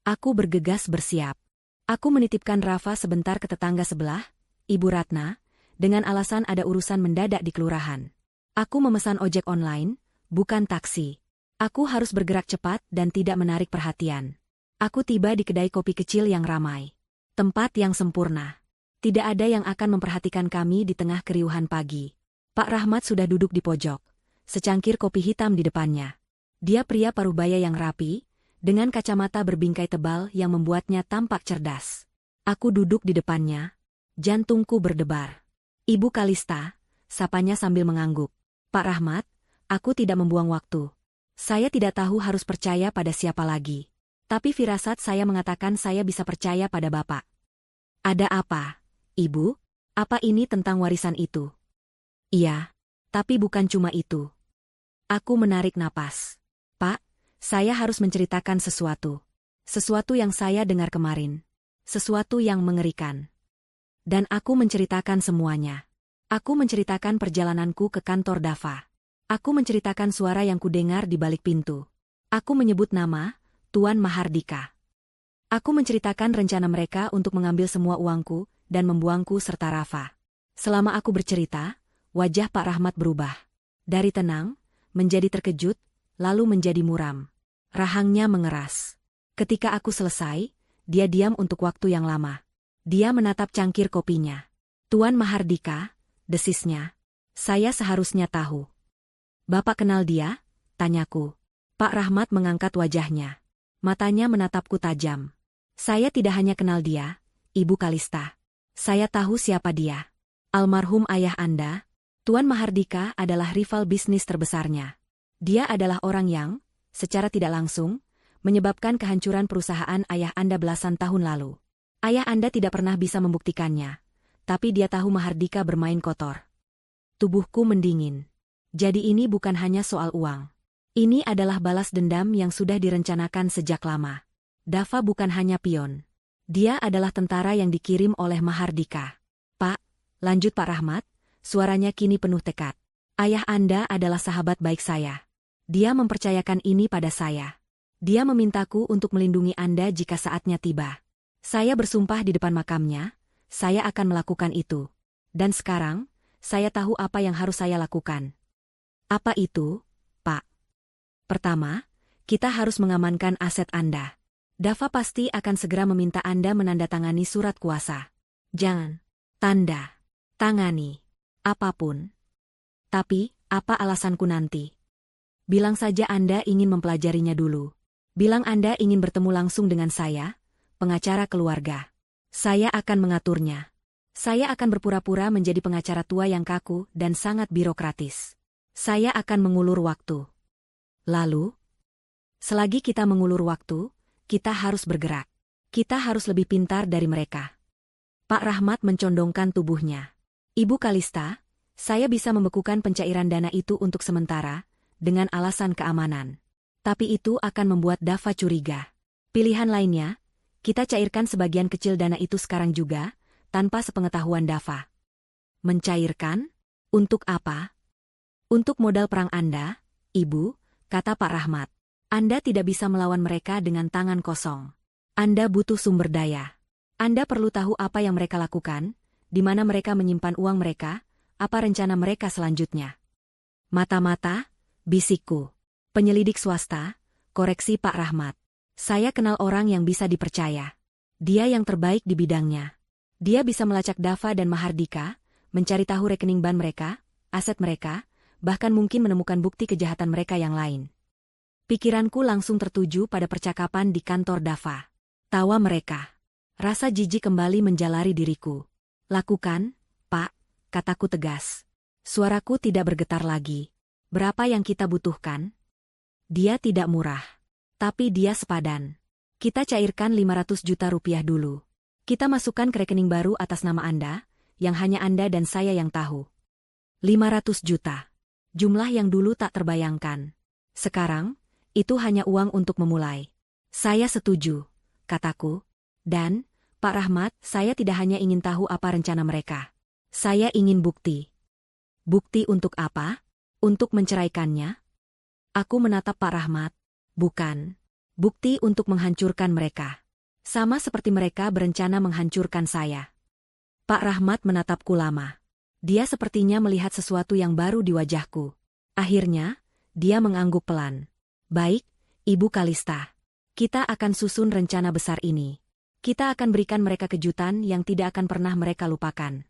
Aku bergegas bersiap. Aku menitipkan Rafa sebentar ke tetangga sebelah, Ibu Ratna, dengan alasan ada urusan mendadak di kelurahan. Aku memesan ojek online, bukan taksi. Aku harus bergerak cepat dan tidak menarik perhatian. Aku tiba di kedai kopi kecil yang ramai. Tempat yang sempurna. Tidak ada yang akan memperhatikan kami di tengah keriuhan pagi. Pak Rahmat sudah duduk di pojok, secangkir kopi hitam di depannya. Dia pria parubaya yang rapi, dengan kacamata berbingkai tebal yang membuatnya tampak cerdas. Aku duduk di depannya, jantungku berdebar. Ibu Kalista, sapanya sambil mengangguk. Pak Rahmat, aku tidak membuang waktu. Saya tidak tahu harus percaya pada siapa lagi. Tapi firasat saya mengatakan saya bisa percaya pada Bapak. Ada apa, Ibu? Apa ini tentang warisan itu? Iya, tapi bukan cuma itu. Aku menarik napas. Pak, saya harus menceritakan sesuatu. Sesuatu yang saya dengar kemarin. Sesuatu yang mengerikan. Dan aku menceritakan semuanya. Aku menceritakan perjalananku ke kantor Dava. Aku menceritakan suara yang kudengar di balik pintu. Aku menyebut nama Tuan Mahardika. Aku menceritakan rencana mereka untuk mengambil semua uangku dan membuangku serta Rafa. Selama aku bercerita, wajah Pak Rahmat berubah. Dari tenang, menjadi terkejut, lalu menjadi muram. Rahangnya mengeras. Ketika aku selesai, dia diam untuk waktu yang lama. Dia menatap cangkir kopinya. Tuan Mahardika, desisnya. Saya seharusnya tahu. Bapak kenal dia? Tanyaku. Pak Rahmat mengangkat wajahnya. Matanya menatapku tajam. Saya tidak hanya kenal dia, Ibu Kalista. Saya tahu siapa dia. Almarhum ayah Anda, Tuan Mahardika adalah rival bisnis terbesarnya. Dia adalah orang yang, secara tidak langsung, menyebabkan kehancuran perusahaan ayah Anda belasan tahun lalu. Ayah Anda tidak pernah bisa membuktikannya, tapi dia tahu Mahardika bermain kotor. Tubuhku mendingin. Jadi ini bukan hanya soal uang. Ini adalah balas dendam yang sudah direncanakan sejak lama. Dava bukan hanya pion. Dia adalah tentara yang dikirim oleh Mahardika. Pak, lanjut Pak Rahmat, suaranya kini penuh tekad. Ayah Anda adalah sahabat baik saya. Dia mempercayakan ini pada saya. Dia memintaku untuk melindungi Anda jika saatnya tiba. Saya bersumpah di depan makamnya, saya akan melakukan itu. Dan sekarang, saya tahu apa yang harus saya lakukan. Apa itu, Pak? Pertama, kita harus mengamankan aset Anda. Dava pasti akan segera meminta Anda menandatangani surat kuasa. Jangan. Tanda. Tangani. Apapun. Tapi, apa alasanku nanti? Bilang saja Anda ingin mempelajarinya dulu. Bilang Anda ingin bertemu langsung dengan saya, pengacara keluarga. Saya akan mengaturnya. Saya akan berpura-pura menjadi pengacara tua yang kaku dan sangat birokratis. Saya akan mengulur waktu. Lalu, selagi kita mengulur waktu, kita harus bergerak. Kita harus lebih pintar dari mereka. Pak Rahmat mencondongkan tubuhnya. Ibu Kalista, saya bisa membekukan pencairan dana itu untuk sementara, dengan alasan keamanan. Tapi itu akan membuat Dava curiga. Pilihan lainnya, kita cairkan sebagian kecil dana itu sekarang juga, tanpa sepengetahuan Dava. Mencairkan? Untuk apa? Untuk modal perang Anda, Ibu, kata Pak Rahmat. Anda tidak bisa melawan mereka dengan tangan kosong. Anda butuh sumber daya. Anda perlu tahu apa yang mereka lakukan, di mana mereka menyimpan uang mereka, apa rencana mereka selanjutnya. Mata-mata, bisikku. Penyelidik swasta, koreksi Pak Rahmat. Saya kenal orang yang bisa dipercaya. Dia yang terbaik di bidangnya. Dia bisa melacak Dava dan Mahardika, mencari tahu rekening bank mereka, aset mereka, bahkan mungkin menemukan bukti kejahatan mereka yang lain. Pikiranku langsung tertuju pada percakapan di kantor Dava. Tawa mereka. Rasa jijik kembali menjalari diriku. Lakukan, Pak, kataku tegas. Suaraku tidak bergetar lagi. Berapa yang kita butuhkan? Dia tidak murah. Tapi dia sepadan. Kita cairkan 500 juta rupiah dulu. Kita masukkan ke rekening baru atas nama Anda, yang hanya Anda dan saya yang tahu. 500 juta. Jumlah yang dulu tak terbayangkan. Sekarang, itu hanya uang untuk memulai. Saya setuju, kataku. Dan, Pak Rahmat, saya tidak hanya ingin tahu apa rencana mereka. Saya ingin bukti. Bukti untuk apa? Untuk menceraikannya? Aku menatap Pak Rahmat. Bukan. Bukti untuk menghancurkan mereka. Sama seperti mereka berencana menghancurkan saya. Pak Rahmat menatapku lama. Dia sepertinya melihat sesuatu yang baru di wajahku. Akhirnya, dia mengangguk pelan. Baik, Ibu Kalista. Kita akan susun rencana besar ini. Kita akan berikan mereka kejutan yang tidak akan pernah mereka lupakan.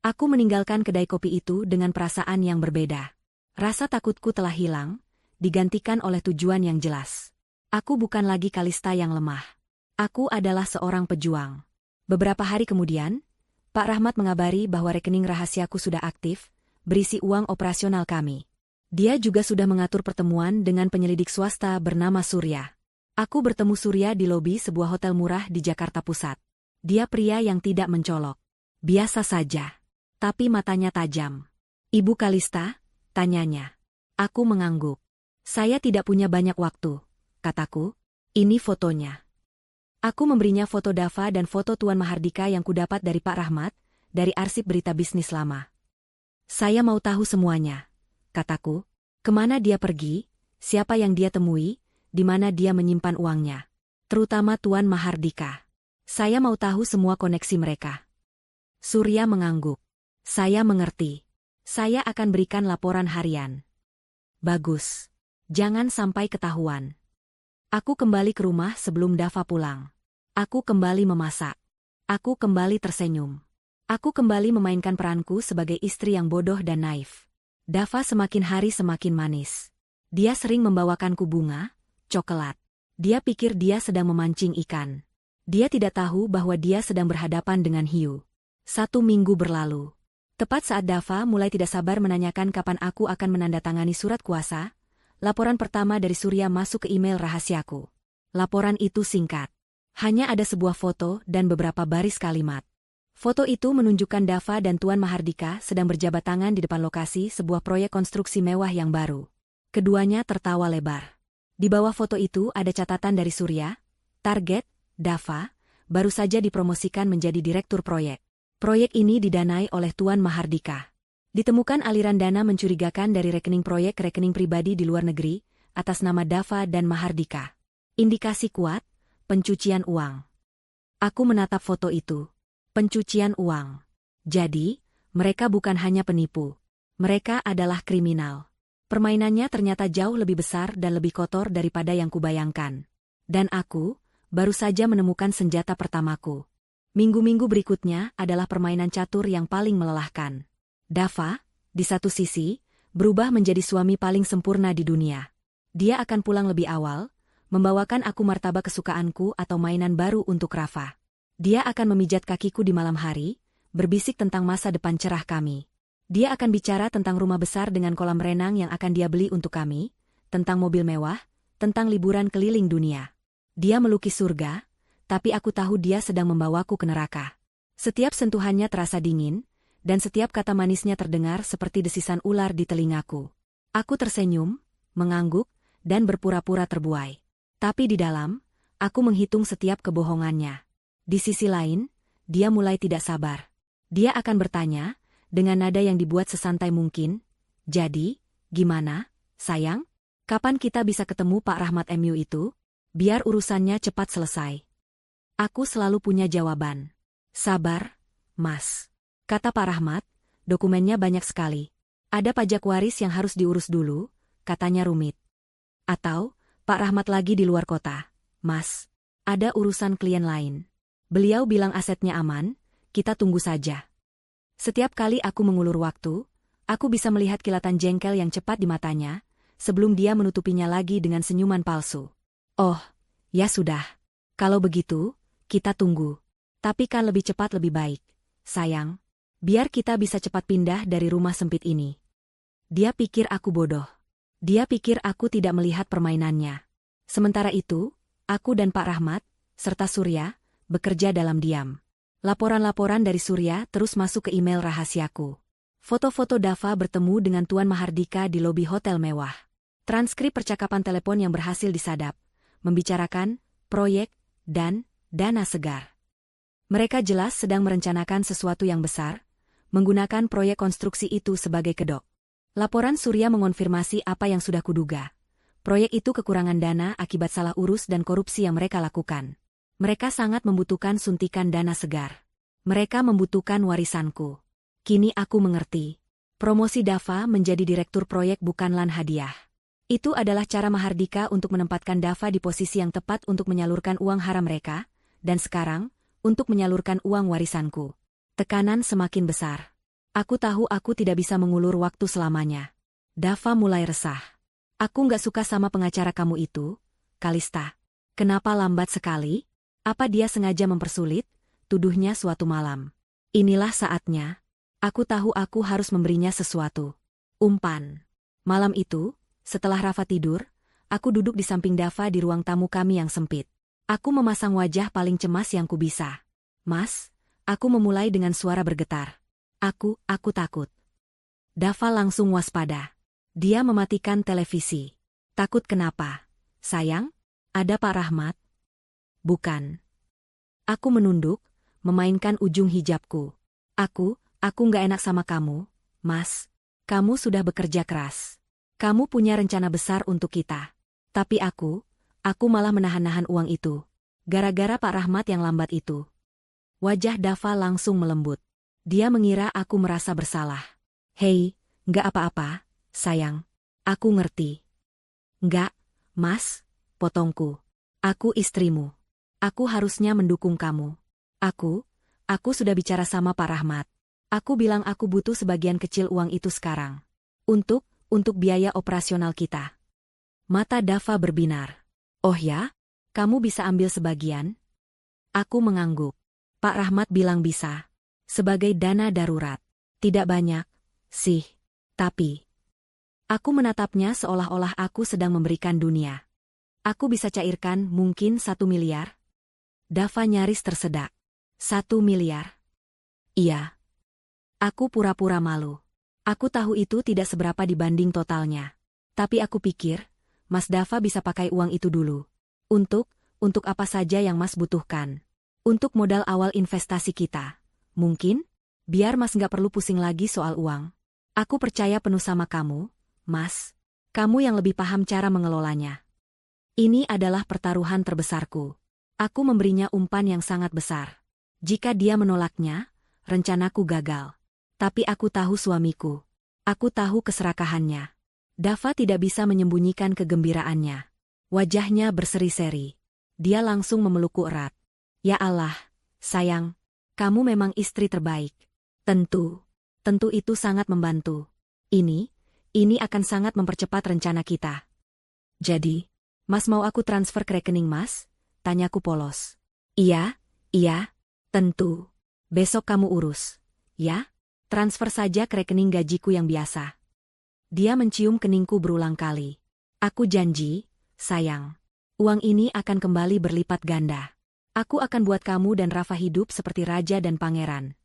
Aku meninggalkan kedai kopi itu dengan perasaan yang berbeda. Rasa takutku telah hilang, digantikan oleh tujuan yang jelas. Aku bukan lagi Kalista yang lemah. Aku adalah seorang pejuang. Beberapa hari kemudian, Pak Rahmat mengabari bahwa rekening rahasiaku sudah aktif, berisi uang operasional kami. Dia juga sudah mengatur pertemuan dengan penyelidik swasta bernama Surya. Aku bertemu Surya di lobi sebuah hotel murah di Jakarta Pusat. Dia pria yang tidak mencolok. Biasa saja. Tapi matanya tajam. Ibu Kalista? Tanyanya. Aku mengangguk. Saya tidak punya banyak waktu, kataku. Ini fotonya. Aku memberinya foto Dava dan foto Tuan Mahardika yang kudapat dari Pak Rahmat, dari arsip berita bisnis lama. Saya mau tahu semuanya. Kataku, kemana dia pergi, siapa yang dia temui, di mana dia menyimpan uangnya. Terutama Tuan Mahardika. Saya mau tahu semua koneksi mereka. Surya mengangguk. Saya mengerti. Saya akan berikan laporan harian. Bagus. Jangan sampai ketahuan. Aku kembali ke rumah sebelum Dava pulang. Aku kembali memasak. Aku kembali tersenyum. Aku kembali memainkan peranku sebagai istri yang bodoh dan naif. Dava semakin hari semakin manis. Dia sering membawakanku bunga, coklat. Dia pikir dia sedang memancing ikan. Dia tidak tahu bahwa dia sedang berhadapan dengan hiu. 1 minggu berlalu. Tepat saat Dava mulai tidak sabar menanyakan kapan aku akan menandatangani surat kuasa, laporan pertama dari Surya masuk ke email rahasiaku. Laporan itu singkat. Hanya ada sebuah foto dan beberapa baris kalimat. Foto itu menunjukkan Dava dan Tuan Mahardika sedang berjabat tangan di depan lokasi sebuah proyek konstruksi mewah yang baru. Keduanya tertawa lebar. Di bawah foto itu ada catatan dari Surya, target, Dava, baru saja dipromosikan menjadi direktur proyek. Proyek ini didanai oleh Tuan Mahardika. Ditemukan aliran dana mencurigakan dari rekening proyek ke rekening pribadi di luar negeri, atas nama Dava dan Mahardika. Indikasi kuat, pencucian uang. Aku menatap foto itu. Pencucian uang. Jadi, mereka bukan hanya penipu. Mereka adalah kriminal. Permainannya ternyata jauh lebih besar dan lebih kotor daripada yang kubayangkan. Dan aku, baru saja menemukan senjata pertamaku. Minggu-minggu berikutnya adalah permainan catur yang paling melelahkan. Dava, di satu sisi, berubah menjadi suami paling sempurna di dunia. Dia akan pulang lebih awal, membawakan aku martabak kesukaanku atau mainan baru untuk Rafa. Dia akan memijat kakiku di malam hari, berbisik tentang masa depan cerah kami. Dia akan bicara tentang rumah besar dengan kolam renang yang akan dia beli untuk kami, tentang mobil mewah, tentang liburan keliling dunia. Dia melukis surga, tapi aku tahu dia sedang membawaku ke neraka. Setiap sentuhannya terasa dingin, dan setiap kata manisnya terdengar seperti desisan ular di telingaku. Aku tersenyum, mengangguk, dan berpura-pura terbuai. Tapi di dalam, aku menghitung setiap kebohongannya. Di sisi lain, dia mulai tidak sabar. Dia akan bertanya, dengan nada yang dibuat sesantai mungkin, "Jadi, gimana, sayang? Kapan kita bisa ketemu Pak Rahmat MU itu? Biar urusannya cepat selesai." Aku selalu punya jawaban. "Sabar, Mas," kata Pak Rahmat, "dokumennya banyak sekali. Ada pajak waris yang harus diurus dulu," katanya rumit. Atau, "Pak Rahmat lagi di luar kota. Mas, ada urusan klien lain. Beliau bilang asetnya aman, kita tunggu saja." Setiap kali aku mengulur waktu, aku bisa melihat kilatan jengkel yang cepat di matanya, sebelum dia menutupinya lagi dengan senyuman palsu. "Oh, ya sudah. Kalau begitu, kita tunggu. Tapi kan lebih cepat lebih baik, sayang. Biar kita bisa cepat pindah dari rumah sempit ini." Dia pikir aku bodoh. Dia pikir aku tidak melihat permainannya. Sementara itu, aku dan Pak Rahmat, serta Surya, bekerja dalam diam. Laporan-laporan dari Surya terus masuk ke email rahasiaku. Foto-foto Dava bertemu dengan Tuan Mahardika di lobi hotel mewah. Transkrip percakapan telepon yang berhasil disadap, membicarakan proyek dan dana segar. Mereka jelas sedang merencanakan sesuatu yang besar, menggunakan proyek konstruksi itu sebagai kedok. Laporan Surya mengonfirmasi apa yang sudah kuduga. Proyek itu kekurangan dana akibat salah urus dan korupsi yang mereka lakukan. Mereka sangat membutuhkan suntikan dana segar. Mereka membutuhkan warisanku. Kini aku mengerti. Promosi Dava menjadi direktur proyek bukanlah hadiah. Itu adalah cara Mahardika untuk menempatkan Dava di posisi yang tepat untuk menyalurkan uang haram mereka, dan sekarang, untuk menyalurkan uang warisanku. Tekanan semakin besar. Aku tahu aku tidak bisa mengulur waktu selamanya. Dava mulai resah. "Aku nggak suka sama pengacara kamu itu, Kalista. Kenapa lambat sekali? Apa dia sengaja mempersulit?" tuduhnya suatu malam. "Inilah saatnya. Aku tahu aku harus memberinya sesuatu." Umpan. Malam itu, setelah Rafa tidur, aku duduk di samping Dava di ruang tamu kami yang sempit. Aku memasang wajah paling cemas yang kubisa. "Mas," aku memulai dengan suara bergetar. Aku takut." Dava langsung waspada. Dia mematikan televisi. "Takut kenapa? Sayang, ada Pak Rahmat?" "Bukan." Aku menunduk, memainkan ujung hijabku. Aku nggak enak sama kamu, Mas. Kamu sudah bekerja keras. Kamu punya rencana besar untuk kita. Tapi aku malah menahan-nahan uang itu. Gara-gara Pak Rahmat yang lambat itu." Wajah Dava langsung melembut. Dia mengira aku merasa bersalah. "Hei, nggak apa-apa, sayang. Aku ngerti." "Nggak, Mas," potongku. "Aku istrimu. Aku harusnya mendukung kamu. Aku sudah bicara sama Pak Rahmat. Aku bilang aku butuh sebagian kecil uang itu sekarang. Untuk biaya operasional kita." Mata Dava berbinar. "Oh ya? Kamu bisa ambil sebagian?" Aku mengangguk. Pak Rahmat bilang bisa. Sebagai dana darurat. Tidak banyak, sih. Tapi aku menatapnya seolah-olah aku sedang memberikan dunia. Aku bisa cairkan mungkin 1 miliar? Dava nyaris tersedak. 1 miliar? Iya. Aku pura-pura malu. Aku tahu itu tidak seberapa dibanding totalnya. Tapi aku pikir, Mas Dava bisa pakai uang itu dulu. Untuk apa saja yang Mas butuhkan. Untuk modal awal investasi kita. Mungkin? Biar Mas nggak perlu pusing lagi soal uang. Aku percaya penuh sama kamu, Mas. Kamu yang lebih paham cara mengelolanya. Ini adalah pertaruhan terbesarku. Aku memberinya umpan yang sangat besar. Jika dia menolaknya, rencanaku gagal. Tapi aku tahu suamiku. Aku tahu keserakahannya. Dava tidak bisa menyembunyikan kegembiraannya. Wajahnya berseri-seri. Dia langsung memelukku erat. Ya Allah, sayang, kamu memang istri terbaik. Tentu itu sangat membantu. Ini akan sangat mempercepat rencana kita. Jadi, Mas mau aku transfer ke rekening Mas? Tanyaku polos. Iya, tentu. Besok kamu urus. Ya? Transfer saja ke rekening gajiku yang biasa. Dia mencium keningku berulang kali. Aku janji, sayang. Uang ini akan kembali berlipat ganda. Aku akan buat kamu dan Rafa hidup seperti raja dan pangeran.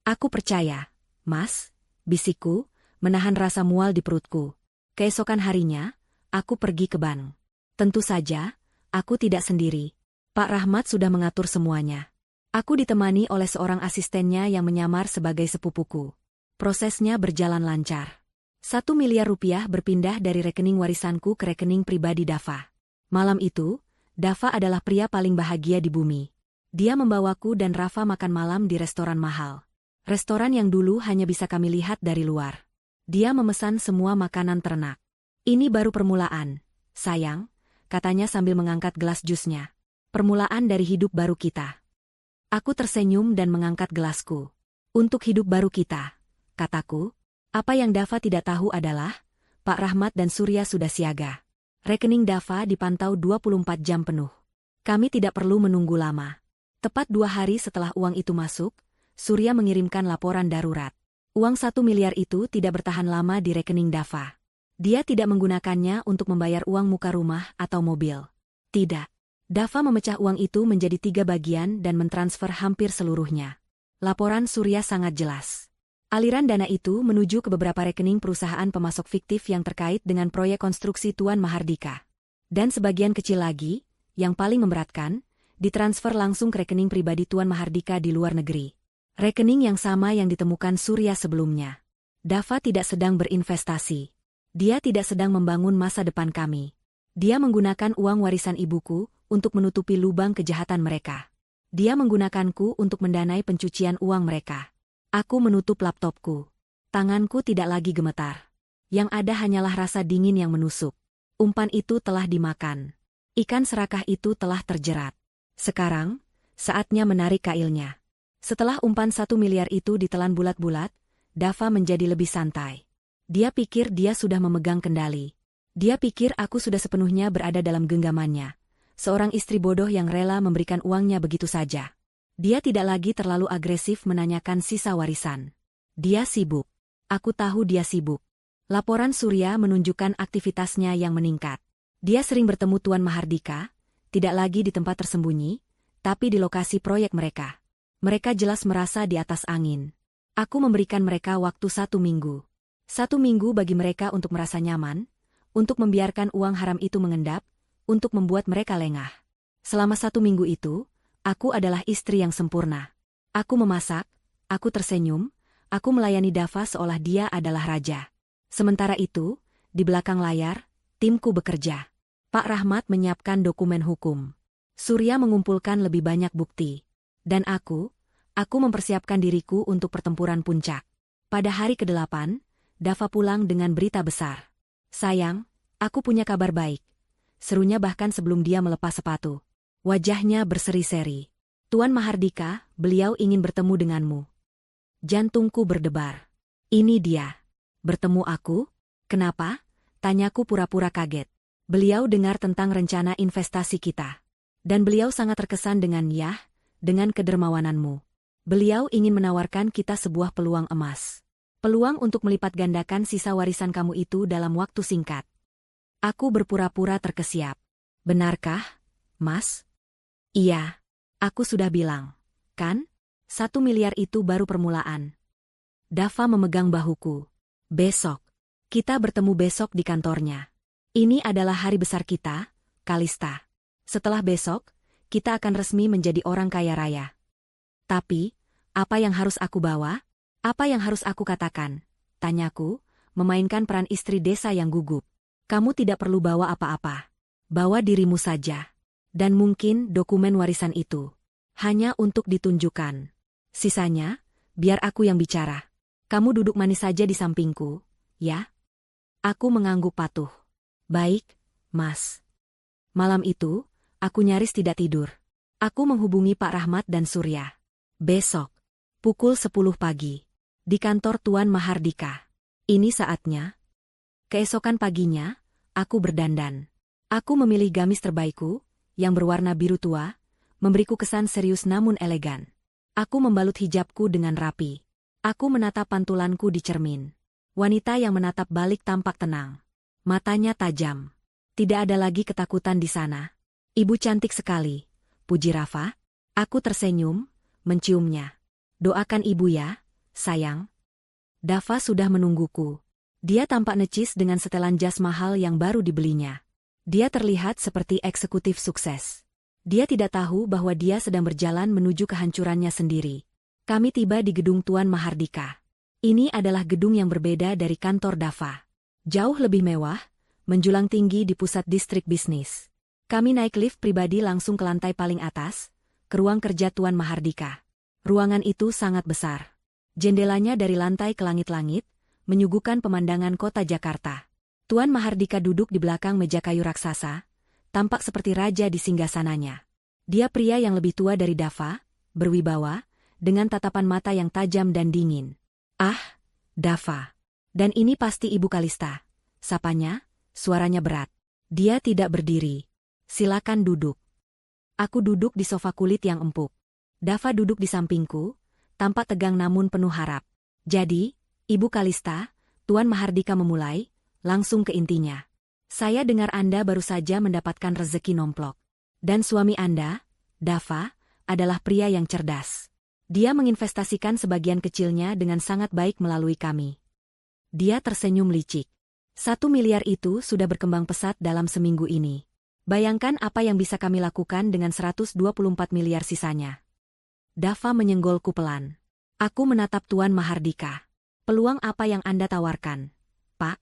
Aku percaya, Mas, bisikku, menahan rasa mual di perutku. Keesokan harinya, aku pergi ke bank. Tentu saja, aku tidak sendiri. Pak Rahmat sudah mengatur semuanya. Aku ditemani oleh seorang asistennya yang menyamar sebagai sepupuku. Prosesnya berjalan lancar. 1 miliar rupiah berpindah dari rekening warisanku ke rekening pribadi Dava. Malam itu, Dava adalah pria paling bahagia di bumi. Dia membawaku dan Rafa makan malam di restoran mahal. Restoran yang dulu hanya bisa kami lihat dari luar. Dia memesan semua makanan ternak. Ini baru permulaan, sayang, katanya sambil mengangkat gelas jusnya. Permulaan dari hidup baru kita. Aku tersenyum dan mengangkat gelasku. Untuk hidup baru kita, kataku. Apa yang Dava tidak tahu adalah, Pak Rahmat dan Surya sudah siaga. Rekening Dava dipantau 24 jam penuh. Kami tidak perlu menunggu lama. Tepat 2 hari setelah uang itu masuk, Surya mengirimkan laporan darurat. Uang 1 miliar itu tidak bertahan lama di rekening Dava. Dia tidak menggunakannya untuk membayar uang muka rumah atau mobil. Tidak. Dava memecah uang itu menjadi 3 bagian dan mentransfer hampir seluruhnya. Laporan Surya sangat jelas. Aliran dana itu menuju ke beberapa rekening perusahaan pemasok fiktif yang terkait dengan proyek konstruksi Tuan Mahardika. Dan sebagian kecil lagi, yang paling memberatkan, ditransfer langsung ke rekening pribadi Tuan Mahardika di luar negeri. Rekening yang sama yang ditemukan Surya sebelumnya. Dava tidak sedang berinvestasi. Dia tidak sedang membangun masa depan kami. Dia menggunakan uang warisan ibuku untuk menutupi lubang kejahatan mereka. Dia menggunakanku untuk mendanai pencucian uang mereka. Aku menutup laptopku. Tanganku tidak lagi gemetar. Yang ada hanyalah rasa dingin yang menusuk. Umpan itu telah dimakan. Ikan serakah itu telah terjerat. Sekarang, saatnya menarik kailnya. Setelah umpan 1 miliar itu ditelan bulat-bulat, Dava menjadi lebih santai. Dia pikir dia sudah memegang kendali. Dia pikir aku sudah sepenuhnya berada dalam genggamannya. Seorang istri bodoh yang rela memberikan uangnya begitu saja. Dia tidak lagi terlalu agresif menanyakan sisa warisan. Dia sibuk. Aku tahu dia sibuk. Laporan Surya menunjukkan aktivitasnya yang meningkat. Dia sering bertemu Tuan Mahardika, tidak lagi di tempat tersembunyi, tapi di lokasi proyek mereka. Mereka jelas merasa di atas angin. Aku memberikan mereka waktu 1 minggu. 1 minggu bagi mereka untuk merasa nyaman, untuk membiarkan uang haram itu mengendap, untuk membuat mereka lengah. Selama 1 minggu itu, aku adalah istri yang sempurna. Aku memasak, aku tersenyum, aku melayani Dava seolah dia adalah raja. Sementara itu, di belakang layar, timku bekerja. Pak Rahmat menyiapkan dokumen hukum. Surya mengumpulkan lebih banyak bukti. Dan aku mempersiapkan diriku untuk pertempuran puncak. Pada hari ke-8, Dava pulang dengan berita besar. Sayang, aku punya kabar baik. Serunya bahkan sebelum dia melepas sepatu. Wajahnya berseri-seri. Tuan Mahardika, beliau ingin bertemu denganmu. Jantungku berdebar. Ini dia. Bertemu aku? Kenapa? Tanyaku pura-pura kaget. Beliau dengar tentang rencana investasi kita. Dan beliau sangat terkesan dengan dengan kedermawananmu. Beliau ingin menawarkan kita sebuah peluang emas. Peluang untuk melipat gandakan sisa warisan kamu itu dalam waktu singkat. Aku berpura-pura terkesiap. Benarkah, Mas? Iya. Aku sudah bilang. Kan? 1 miliar itu baru permulaan. Dava memegang bahuku. Besok. Kita bertemu besok di kantornya. Ini adalah hari besar kita, Kalista. Setelah besok, kita akan resmi menjadi orang kaya raya. Tapi, apa yang harus aku bawa? Apa yang harus aku katakan? Tanyaku, memainkan peran istri desa yang gugup. Kamu tidak perlu bawa apa-apa. Bawa dirimu saja. Dan mungkin dokumen warisan itu. Hanya untuk ditunjukkan. Sisanya, biar aku yang bicara. Kamu duduk manis saja di sampingku, ya? Aku mengangguk patuh. Baik, Mas. Malam itu, aku nyaris tidak tidur. Aku menghubungi Pak Rahmat dan Surya. Besok, pukul 10 pagi. Di kantor Tuan Mahardika. Ini saatnya. Keesokan paginya, aku berdandan. Aku memilih gamis terbaikku, yang berwarna biru tua, memberiku kesan serius namun elegan. Aku membalut hijabku dengan rapi. Aku menatap pantulanku di cermin. Wanita yang menatap balik tampak tenang. Matanya tajam. Tidak ada lagi ketakutan di sana. Ibu cantik sekali, puji Rafa. Aku tersenyum, menciumnya. Doakan ibu ya, sayang. Dava sudah menungguku. Dia tampak necis dengan setelan jas mahal yang baru dibelinya. Dia terlihat seperti eksekutif sukses. Dia tidak tahu bahwa dia sedang berjalan menuju kehancurannya sendiri. Kami tiba di gedung Tuan Mahardika. Ini adalah gedung yang berbeda dari kantor Dava. Jauh lebih mewah, menjulang tinggi di pusat distrik bisnis. Kami naik lift pribadi langsung ke lantai paling atas, ke ruang kerja Tuan Mahardika. Ruangan itu sangat besar. Jendelanya dari lantai ke langit-langit, menyuguhkan pemandangan kota Jakarta. Tuan Mahardika duduk di belakang meja kayu raksasa, tampak seperti raja di singgasananya. Dia pria yang lebih tua dari Dava, berwibawa, dengan tatapan mata yang tajam dan dingin. Ah, Dava. Dan ini pasti Ibu Kalista. Sapanya, suaranya berat. Dia tidak berdiri. Silakan duduk. Aku duduk di sofa kulit yang empuk. Dava duduk di sampingku, tampak tegang namun penuh harap. Jadi, Ibu Kalista, Tuan Mahardika memulai, langsung ke intinya. Saya dengar Anda baru saja mendapatkan rezeki nomplok. Dan suami Anda, Dava, adalah pria yang cerdas. Dia menginvestasikan sebagian kecilnya dengan sangat baik melalui kami. Dia tersenyum licik. 1 miliar itu sudah berkembang pesat dalam seminggu ini. Bayangkan apa yang bisa kami lakukan dengan 124 miliar sisanya. Dava menyenggolku pelan. Aku menatap Tuan Mahardika. Peluang apa yang Anda tawarkan, Pak?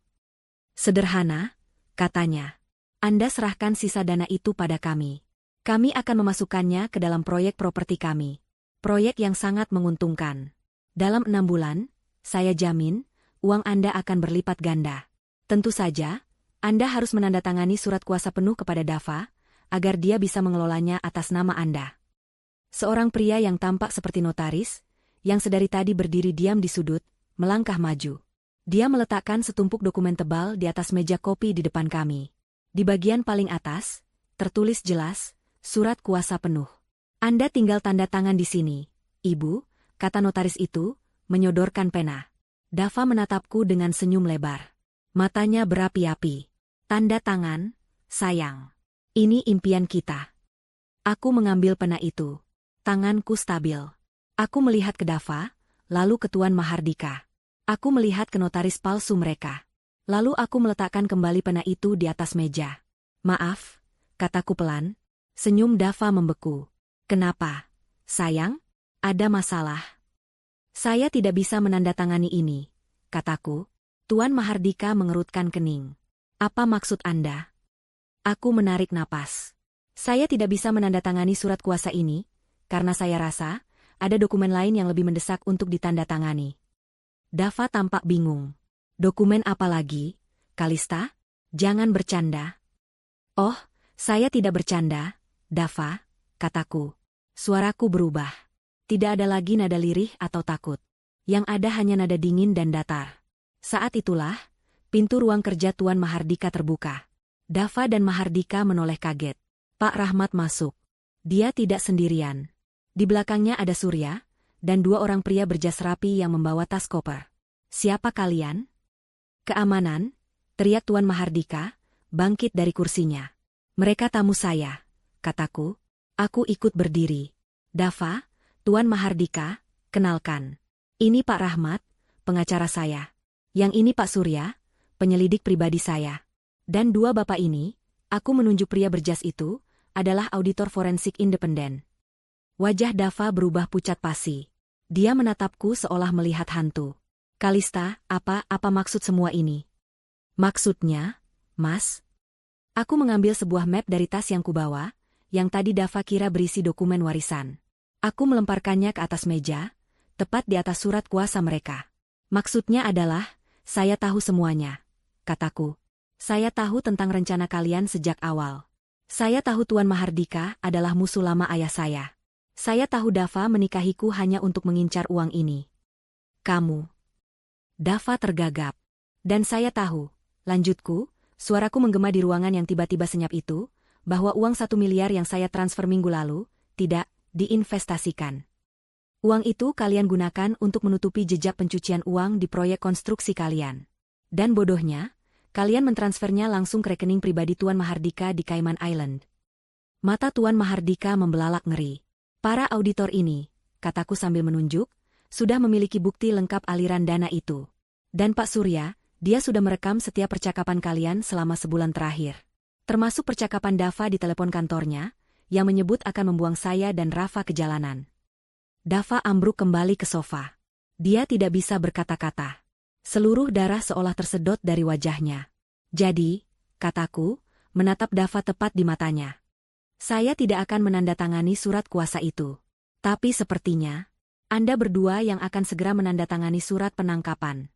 Sederhana, katanya. Anda serahkan sisa dana itu pada kami. Kami akan memasukkannya ke dalam proyek properti kami. Proyek yang sangat menguntungkan. Dalam 6 bulan, saya jamin, uang Anda akan berlipat ganda. Tentu saja, Anda harus menandatangani surat kuasa penuh kepada Dava, agar dia bisa mengelolanya atas nama Anda. Seorang pria yang tampak seperti notaris, yang sedari tadi berdiri diam di sudut, melangkah maju. Dia meletakkan setumpuk dokumen tebal di atas meja kopi di depan kami. Di bagian paling atas, tertulis jelas, surat kuasa penuh. Anda tinggal tanda tangan di sini, Ibu, kata notaris itu, menyodorkan pena. Dava menatapku dengan senyum lebar. Matanya berapi-api. Tanda tangan, sayang. Ini impian kita. Aku mengambil pena itu. Tanganku stabil. Aku melihat ke Dava, lalu ke Tuan Mahardika. Aku melihat ke notaris palsu mereka. Lalu aku meletakkan kembali pena itu di atas meja. Maaf, kataku pelan. Senyum Dava membeku. Kenapa, sayang? Ada masalah? Saya tidak bisa menandatangani ini, kataku. Tuan Mahardika mengerutkan kening. Apa maksud Anda? Aku menarik napas. Saya tidak bisa menandatangani surat kuasa ini, karena saya rasa, ada dokumen lain yang lebih mendesak untuk ditandatangani. Dava tampak bingung. Dokumen apa lagi, Kalista? Jangan bercanda. Oh, saya tidak bercanda, Dava, kataku. Suaraku berubah. Tidak ada lagi nada lirih atau takut. Yang ada hanya nada dingin dan datar. Saat itulah, pintu ruang kerja Tuan Mahardika terbuka. Dava dan Mahardika menoleh kaget. Pak Rahmat masuk. Dia tidak sendirian. Di belakangnya ada Surya, dan dua orang pria berjas rapi yang membawa tas koper. "Siapa kalian?" "Keamanan," teriak Tuan Mahardika, bangkit dari kursinya. "Mereka tamu saya," kataku. Aku ikut berdiri. "Dava, Tuan Mahardika, kenalkan. Ini Pak Rahmat, pengacara saya. Yang ini Pak Surya, penyelidik pribadi saya. Dan dua bapak ini," aku menunjuk pria berjas itu, "adalah auditor forensik independen." Wajah Dava berubah pucat pasi. Dia menatapku seolah melihat hantu. "Kalista, apa maksud semua ini?" "Maksudnya, Mas?" Aku mengambil sebuah map dari tas yang kubawa, yang tadi Dava kira berisi dokumen warisan. Aku melemparkannya ke atas meja, tepat di atas surat kuasa mereka. "Maksudnya adalah, saya tahu semuanya," kataku. "Saya tahu tentang rencana kalian sejak awal. Saya tahu Tuan Mahardika adalah musuh lama ayah saya. Saya tahu Dava menikahiku hanya untuk mengincar uang ini." "Kamu?" Dava tergagap. "Dan saya tahu," lanjutku, suaraku menggema di ruangan yang tiba-tiba senyap itu, "bahwa uang 1 miliar yang saya transfer minggu lalu, tidak diinvestasikan. Uang itu kalian gunakan untuk menutupi jejak pencucian uang di proyek konstruksi kalian. Dan bodohnya, kalian mentransfernya langsung ke rekening pribadi Tuan Mahardika di Cayman Island." Mata Tuan Mahardika membelalak ngeri. "Para auditor ini," kataku sambil menunjuk, "sudah memiliki bukti lengkap aliran dana itu. Dan Pak Surya, dia sudah merekam setiap percakapan kalian selama sebulan terakhir. Termasuk percakapan Dava di telepon kantornya, yang menyebut akan membuang saya dan Rafa ke jalanan." Dava ambruk kembali ke sofa. Dia tidak bisa berkata-kata. Seluruh darah seolah tersedot dari wajahnya. "Jadi," kataku, menatap Dava tepat di matanya, "saya tidak akan menandatangani surat kuasa itu. Tapi sepertinya, Anda berdua yang akan segera menandatangani surat penangkapan."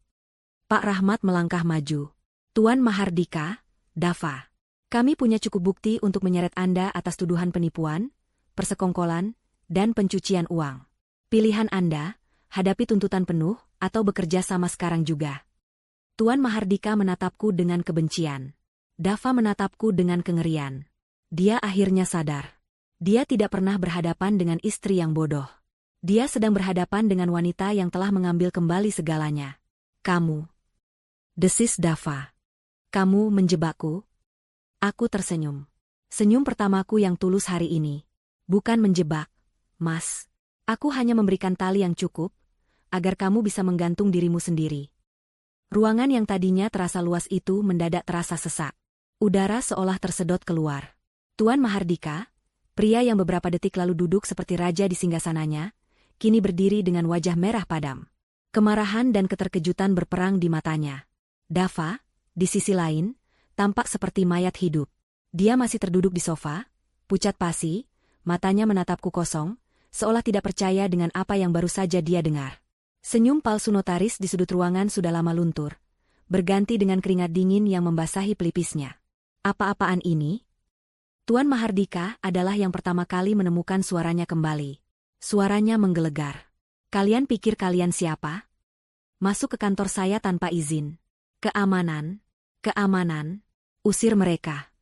Pak Rahmat melangkah maju. "Tuan Mahardika, Dava, kami punya cukup bukti untuk menyeret Anda atas tuduhan penipuan, persekongkolan, dan pencucian uang. Pilihan Anda, hadapi tuntutan penuh, atau bekerja sama sekarang juga." Tuan Mahardika menatapku dengan kebencian. Dava menatapku dengan kengerian. Dia akhirnya sadar. Dia tidak pernah berhadapan dengan istri yang bodoh. Dia sedang berhadapan dengan wanita yang telah mengambil kembali segalanya. "Kamu," desis Dava. "Kamu menjebakku?" Aku tersenyum. Senyum pertamaku yang tulus hari ini. "Bukan menjebak, Mas. Aku hanya memberikan tali yang cukup, agar kamu bisa menggantung dirimu sendiri." Ruangan yang tadinya terasa luas itu mendadak terasa sesak. Udara seolah tersedot keluar. Tuan Mahardika, pria yang beberapa detik lalu duduk seperti raja di singgasananya, kini berdiri dengan wajah merah padam. Kemarahan dan keterkejutan berperang di matanya. Dava, di sisi lain, tampak seperti mayat hidup. Dia masih terduduk di sofa, pucat pasi, matanya menatapku kosong, seolah tidak percaya dengan apa yang baru saja dia dengar. Senyum palsu notaris di sudut ruangan sudah lama luntur, berganti dengan keringat dingin yang membasahi pelipisnya. Apa-apaan ini? Tuan Mahardika adalah yang pertama kali menemukan suaranya kembali. Suaranya menggelegar. "Kalian pikir kalian siapa? Masuk ke kantor saya tanpa izin. Keamanan, keamanan, usir mereka."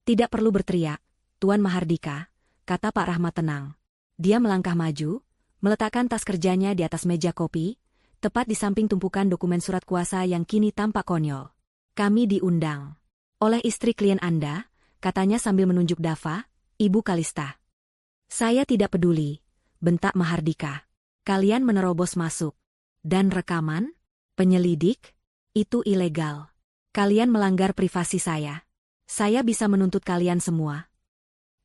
"Tidak perlu berteriak, Tuan Mahardika," kata Pak Rahmat tenang. Dia melangkah maju, meletakkan tas kerjanya di atas meja kopi, tepat di samping tumpukan dokumen surat kuasa yang kini tampak konyol. "Kami diundang oleh istri klien Anda," katanya sambil menunjuk Dava, "Ibu Kalista." "Saya tidak peduli," bentak Mahardika. "Kalian menerobos masuk. Dan rekaman? Penyelidik? Itu ilegal. Kalian melanggar privasi saya. Saya bisa menuntut kalian semua."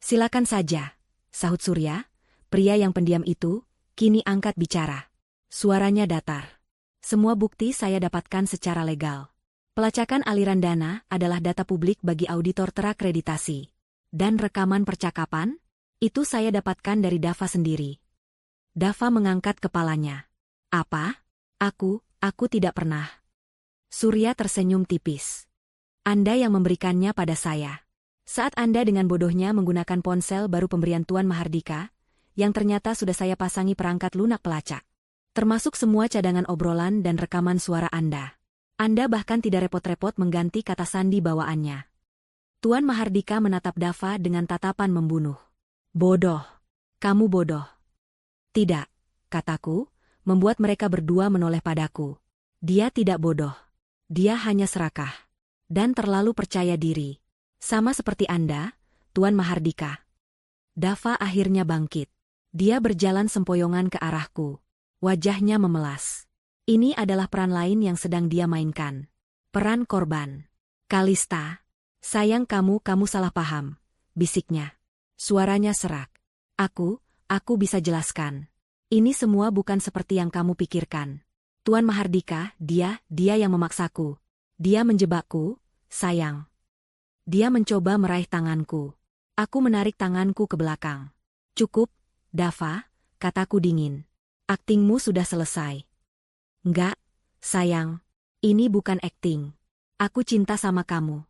"Silakan saja," sahut Surya, pria yang pendiam itu, kini angkat bicara. Suaranya datar. "Semua bukti saya dapatkan secara legal. Pelacakan aliran dana adalah data publik bagi auditor terakreditasi. Dan rekaman percakapan? Itu saya dapatkan dari Dava sendiri." Dava mengangkat kepalanya. "Apa? Aku tidak pernah." Surya tersenyum tipis. "Anda yang memberikannya pada saya. Saat Anda dengan bodohnya menggunakan ponsel baru pemberian Tuan Mahardika, yang ternyata sudah saya pasangi perangkat lunak pelacak. Termasuk semua cadangan obrolan dan rekaman suara Anda. Anda bahkan tidak repot-repot mengganti kata sandi bawaannya." Tuan Mahardika menatap Dava dengan tatapan membunuh. "Bodoh. Kamu bodoh." Tidak, kataku, membuat mereka berdua menoleh padaku. Dia tidak bodoh. Dia hanya serakah. Dan terlalu percaya diri. Sama seperti Anda, Tuan Mahardika. Dava akhirnya bangkit. Dia berjalan sempoyongan ke arahku. Wajahnya memelas. Ini adalah peran lain yang sedang dia mainkan. Peran korban. Kalista. Sayang kamu salah paham, bisiknya. Suaranya serak. Aku bisa jelaskan. Ini semua bukan seperti yang kamu pikirkan. Tuan Mahardika, dia yang memaksaku. Dia menjebakku, sayang. Dia mencoba meraih tanganku. Aku menarik tanganku ke belakang. Cukup, Dava, kataku dingin. Aktingmu sudah selesai. Enggak, sayang. Ini bukan akting. Aku cinta sama kamu.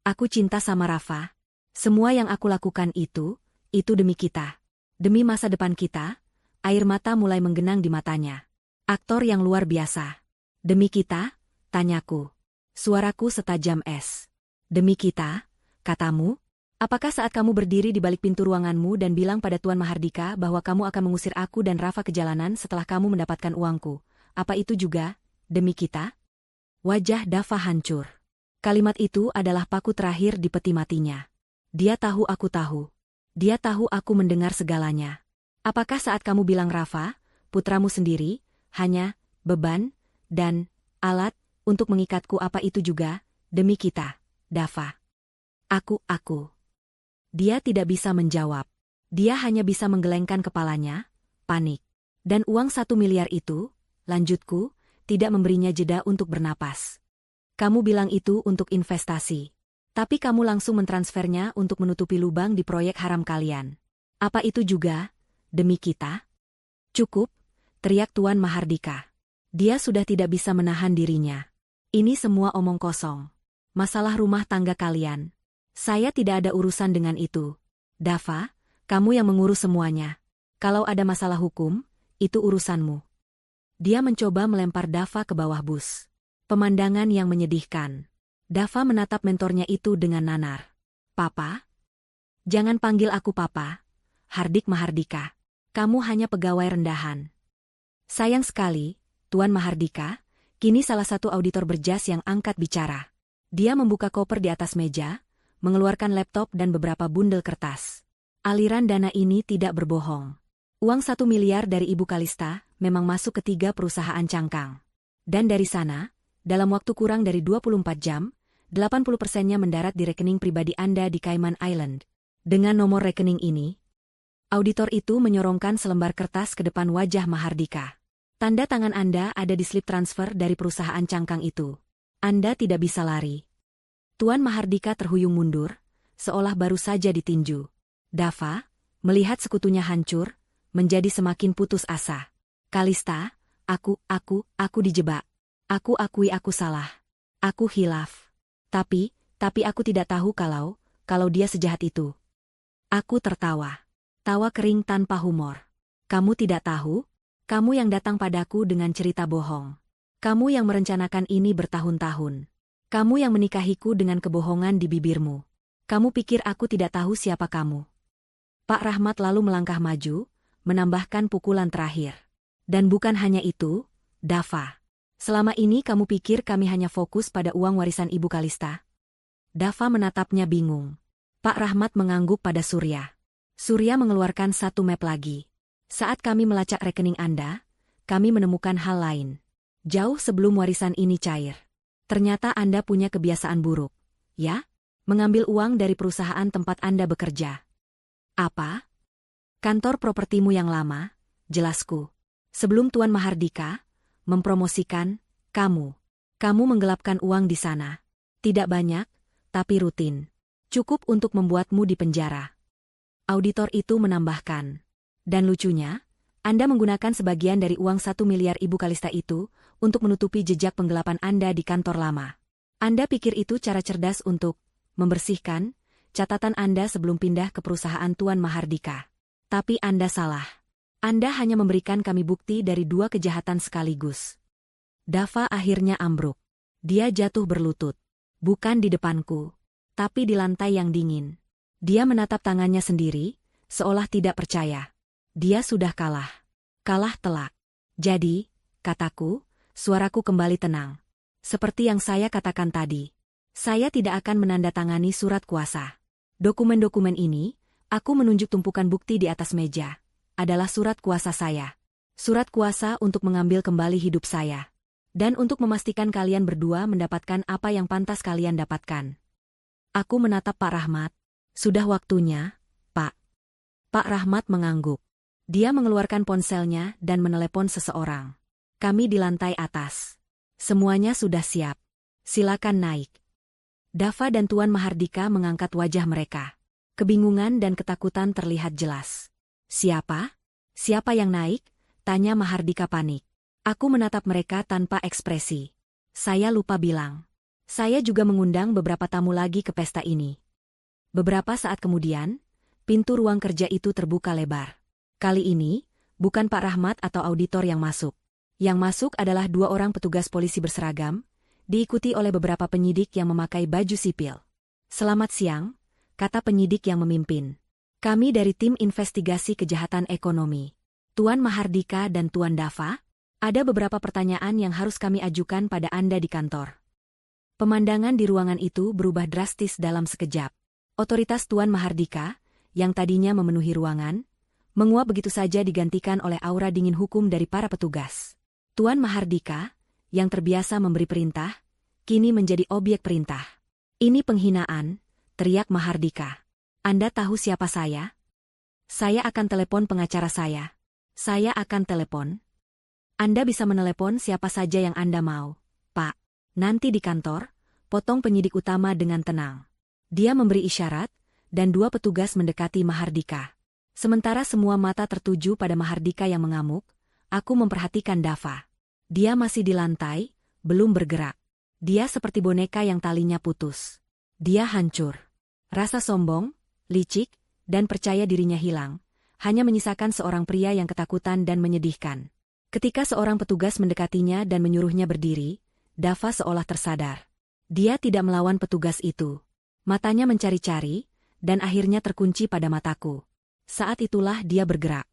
Aku cinta sama Rafa. Semua yang aku lakukan itu demi kita. Demi masa depan kita. Air mata mulai menggenang di matanya. Aktor yang luar biasa. Demi kita, tanyaku. Suaraku setajam es. Demi kita, katamu? Apakah saat kamu berdiri di balik pintu ruanganmu dan bilang pada Tuan Mahardika bahwa kamu akan mengusir aku dan Rafa ke jalanan setelah kamu mendapatkan uangku? Apa itu juga, demi kita? Wajah Dava hancur. Kalimat itu adalah paku terakhir di peti matinya. Dia tahu aku tahu. Dia tahu aku mendengar segalanya. Apakah saat kamu bilang Rafa, putramu sendiri, hanya beban dan alat untuk mengikatku, apa itu juga demi kita, Dava? Aku. Dia tidak bisa menjawab. Dia hanya bisa menggelengkan kepalanya, panik. Dan uang 1 miliar itu, lanjutku, tidak memberinya jeda untuk bernapas. Kamu bilang itu untuk investasi. Tapi kamu langsung mentransfernya untuk menutupi lubang di proyek haram kalian. Apa itu juga demi kita? Cukup, teriak Tuan Mahardika. Dia sudah tidak bisa menahan dirinya. Ini semua omong kosong. Masalah rumah tangga kalian. Saya tidak ada urusan dengan itu. Dava, kamu yang mengurus semuanya. Kalau ada masalah hukum, itu urusanmu. Dia mencoba melempar Dava ke bawah bus. Pemandangan yang menyedihkan. Dava menatap mentornya itu dengan nanar. Papa? Jangan panggil aku Papa. Hardik Mahardika. Kamu hanya pegawai rendahan. Sayang sekali, Tuan Mahardika, kini salah satu auditor berjas yang angkat bicara. Dia membuka koper di atas meja, mengeluarkan laptop dan beberapa bundel kertas. Aliran dana ini tidak berbohong. Uang 1 miliar dari Ibu Kalista memang masuk ke 3 perusahaan cangkang. Dan dari sana, dalam waktu kurang dari 24 jam, 80%-nya mendarat di rekening pribadi Anda di Cayman Island. Dengan nomor rekening ini, auditor itu menyorongkan selembar kertas ke depan wajah Mahardika. Tanda tangan Anda ada di slip transfer dari perusahaan cangkang itu. Anda tidak bisa lari. Tuan Mahardika terhuyung mundur, seolah baru saja ditinju. Dava, melihat sekutunya hancur, menjadi semakin putus asa. Kalista, aku dijebak. Aku akui aku salah. Aku hilaf. Tapi aku tidak tahu kalau dia sejahat itu. Aku tertawa. Tawa kering tanpa humor. Kamu tidak tahu? Kamu yang datang padaku dengan cerita bohong. Kamu yang merencanakan ini bertahun-tahun. Kamu yang menikahiku dengan kebohongan di bibirmu. Kamu pikir aku tidak tahu siapa kamu? Pak Rahmat lalu melangkah maju, menambahkan pukulan terakhir. Dan bukan hanya itu, Dava. Selama ini kamu pikir kami hanya fokus pada uang warisan Ibu Kalista? Dava menatapnya bingung. Pak Rahmat mengangguk pada Surya. Surya mengeluarkan 1 map lagi. Saat kami melacak rekening Anda, kami menemukan hal lain. Jauh sebelum warisan ini cair. Ternyata Anda punya kebiasaan buruk. Ya? Mengambil uang dari perusahaan tempat Anda bekerja. Apa? Kantor propertimu yang lama, jelasku. Sebelum Tuan Mahardika mempromosikan kamu. Kamu menggelapkan uang di sana. Tidak banyak, tapi rutin. Cukup untuk membuatmu dipenjara. Auditor itu menambahkan. Dan lucunya, Anda menggunakan sebagian dari uang 1 miliar Ibu Kalista itu untuk menutupi jejak penggelapan Anda di kantor lama. Anda pikir itu cara cerdas untuk membersihkan catatan Anda sebelum pindah ke perusahaan Tuan Mahardika. Tapi Anda salah. Anda hanya memberikan kami bukti dari 2 kejahatan sekaligus. Dava akhirnya ambruk. Dia jatuh berlutut. Bukan di depanku, tapi di lantai yang dingin. Dia menatap tangannya sendiri, seolah tidak percaya. Dia sudah kalah. Kalah telak. Jadi, kataku, suaraku kembali tenang. Seperti yang saya katakan tadi. Saya tidak akan menandatangani surat kuasa. Dokumen-dokumen ini, aku menunjuk tumpukan bukti di atas meja, adalah surat kuasa saya. Surat kuasa untuk mengambil kembali hidup saya. Dan untuk memastikan kalian berdua mendapatkan apa yang pantas kalian dapatkan. Aku menatap Pak Rahmat. Sudah waktunya, Pak. Pak Rahmat mengangguk. Dia mengeluarkan ponselnya dan menelepon seseorang. Kami di lantai atas. Semuanya sudah siap. Silakan naik. Dava dan Tuan Mahardika mengangkat wajah mereka. Kebingungan dan ketakutan terlihat jelas. Siapa? Siapa yang naik? Tanya Mahardika panik. Aku menatap mereka tanpa ekspresi. Saya lupa bilang. Saya juga mengundang beberapa tamu lagi ke pesta ini. Beberapa saat kemudian, pintu ruang kerja itu terbuka lebar. Kali ini, bukan Pak Rahmat atau auditor yang masuk. Yang masuk adalah 2 orang petugas polisi berseragam, diikuti oleh beberapa penyidik yang memakai baju sipil. Selamat siang, kata penyidik yang memimpin. Kami dari tim investigasi kejahatan ekonomi. Tuan Mahardika dan Tuan Dava, ada beberapa pertanyaan yang harus kami ajukan pada Anda di kantor. Pemandangan di ruangan itu berubah drastis dalam sekejap. Otoritas Tuan Mahardika, yang tadinya memenuhi ruangan, menguap begitu saja digantikan oleh aura dingin hukum dari para petugas. Tuan Mahardika, yang terbiasa memberi perintah, kini menjadi objek perintah. Ini penghinaan, teriak Mahardika. Anda tahu siapa saya? Saya akan telepon pengacara saya. Saya akan telepon. Anda bisa menelepon siapa saja yang Anda mau, Pak. Nanti di kantor, potong penyidik utama dengan tenang. Dia memberi isyarat, dan 2 petugas mendekati Mahardika. Sementara semua mata tertuju pada Mahardika yang mengamuk, aku memperhatikan Dava. Dia masih di lantai, belum bergerak. Dia seperti boneka yang talinya putus. Dia hancur. Rasa sombong, licik, dan percaya dirinya hilang, hanya menyisakan seorang pria yang ketakutan dan menyedihkan. Ketika seorang petugas mendekatinya dan menyuruhnya berdiri, Dava seolah tersadar. Dia tidak melawan petugas itu. Matanya mencari-cari, dan akhirnya terkunci pada mataku. Saat itulah dia bergerak.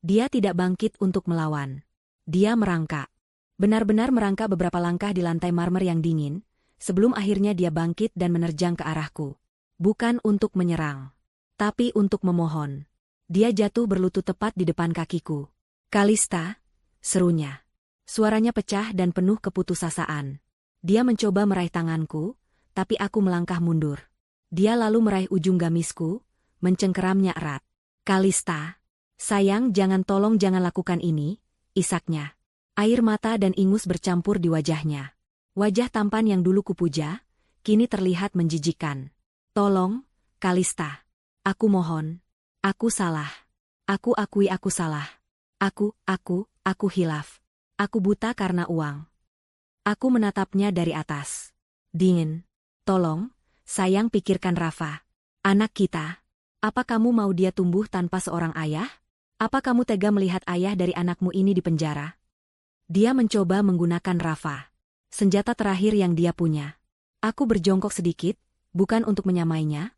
Dia tidak bangkit untuk melawan. Dia merangkak. Benar-benar merangkak beberapa langkah di lantai marmer yang dingin, sebelum akhirnya dia bangkit dan menerjang ke arahku. Bukan untuk menyerang, tapi untuk memohon. Dia jatuh berlutut tepat di depan kakiku. Kalista, serunya. Suaranya pecah dan penuh keputusasaan. Dia mencoba meraih tanganku, tapi aku melangkah mundur. Dia lalu meraih ujung gamisku, mencengkeramnya erat. Kalista, sayang tolong jangan lakukan ini, isaknya. Air mata dan ingus bercampur di wajahnya. Wajah tampan yang dulu kupuja, kini terlihat menjijikkan. Tolong, Kalista. Aku mohon. Aku salah. Aku akui aku salah. Aku hilaf. Aku buta karena uang. Aku menatapnya dari atas. Dingin. Tolong, sayang pikirkan Rafa. Anak kita. Apa kamu mau dia tumbuh tanpa seorang ayah? Apa kamu tega melihat ayah dari anakmu ini di penjara? Dia mencoba menggunakan Rafa. Senjata terakhir yang dia punya. Aku berjongkok sedikit, bukan untuk menyamainya,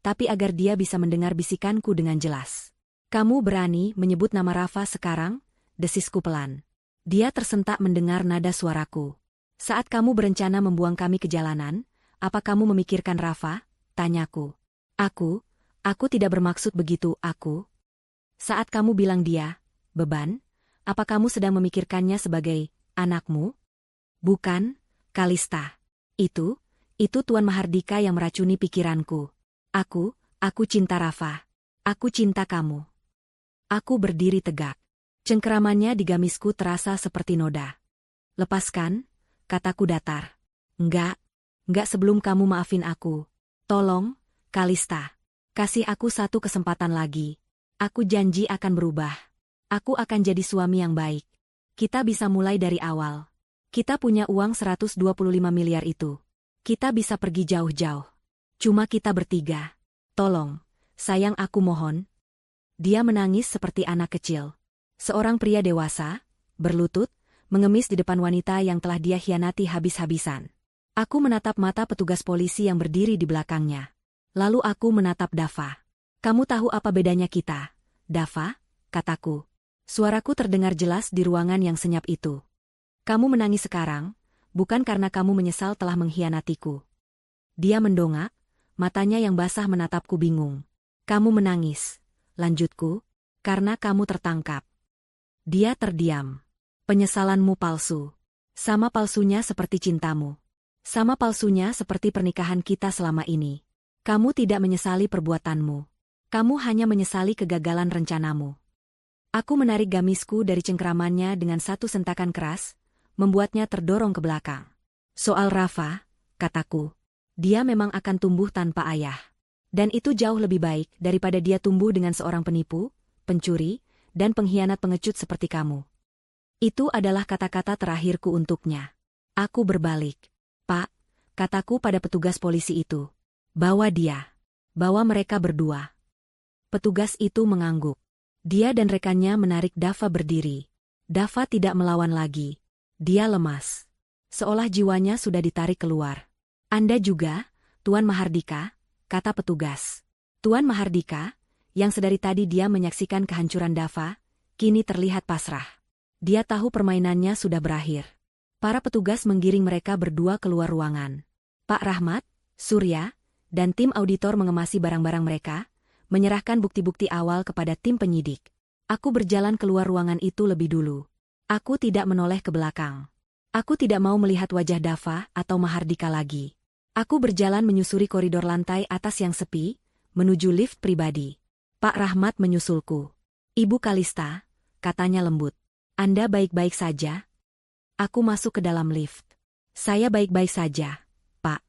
tapi agar dia bisa mendengar bisikanku dengan jelas. Kamu berani menyebut nama Rafa sekarang? Desisku pelan. Dia tersentak mendengar nada suaraku. Saat kamu berencana membuang kami ke jalanan, apa kamu memikirkan Rafa? Tanyaku. Aku tidak bermaksud begitu, aku. Saat kamu bilang dia, beban, apa kamu sedang memikirkannya sebagai anakmu? Bukan, Kalista. Itu Tuan Mahardika yang meracuni pikiranku. Aku cinta Rafa. Aku cinta kamu. Aku berdiri tegak. Cengkeramannya di gamisku terasa seperti noda. Lepaskan, kataku datar. Enggak sebelum kamu maafin aku. Tolong, Kalista. Kasih aku satu kesempatan lagi. Aku janji akan berubah. Aku akan jadi suami yang baik. Kita bisa mulai dari awal. Kita punya uang 125 miliar itu. Kita bisa pergi jauh-jauh. Cuma kita bertiga. Tolong, sayang aku mohon. Dia menangis seperti anak kecil. Seorang pria dewasa, berlutut, mengemis di depan wanita yang telah dia hianati habis-habisan. Aku menatap mata petugas polisi yang berdiri di belakangnya. Lalu aku menatap Dava. Kamu tahu apa bedanya kita, Dava? Kataku. Suaraku terdengar jelas di ruangan yang senyap itu. Kamu menangis sekarang, bukan karena kamu menyesal telah mengkhianatiku. Dia mendongak, matanya yang basah menatapku bingung. Kamu menangis, lanjutku, karena kamu tertangkap. Dia terdiam. Penyesalanmu palsu. Sama palsunya seperti cintamu. Sama palsunya seperti pernikahan kita selama ini. Kamu tidak menyesali perbuatanmu. Kamu hanya menyesali kegagalan rencanamu. Aku menarik gamisku dari cengkeramannya dengan satu sentakan keras, membuatnya terdorong ke belakang. Soal Rafa, kataku, dia memang akan tumbuh tanpa ayah. Dan itu jauh lebih baik daripada dia tumbuh dengan seorang penipu, pencuri, dan pengkhianat pengecut seperti kamu. Itu adalah kata-kata terakhirku untuknya. Aku berbalik. Pak, kataku pada petugas polisi itu. Bawa dia. Bawa mereka berdua. Petugas itu mengangguk. Dia dan rekannya menarik Dava berdiri. Dava tidak melawan lagi. Dia lemas. Seolah jiwanya sudah ditarik keluar. Anda juga, Tuan Mahardika, kata petugas. Tuan Mahardika, yang sedari tadi dia menyaksikan kehancuran Dava, kini terlihat pasrah. Dia tahu permainannya sudah berakhir. Para petugas menggiring mereka berdua keluar ruangan. Pak Rahmat, Surya, dan tim auditor mengemasi barang-barang mereka, menyerahkan bukti-bukti awal kepada tim penyidik. Aku berjalan keluar ruangan itu lebih dulu. Aku tidak menoleh ke belakang. Aku tidak mau melihat wajah Dava atau Mahardika lagi. Aku berjalan menyusuri koridor lantai atas yang sepi, menuju lift pribadi. Pak Rahmat menyusulku. Ibu Kalista, katanya lembut. Anda baik-baik saja? Aku masuk ke dalam lift. Saya baik-baik saja, Pak.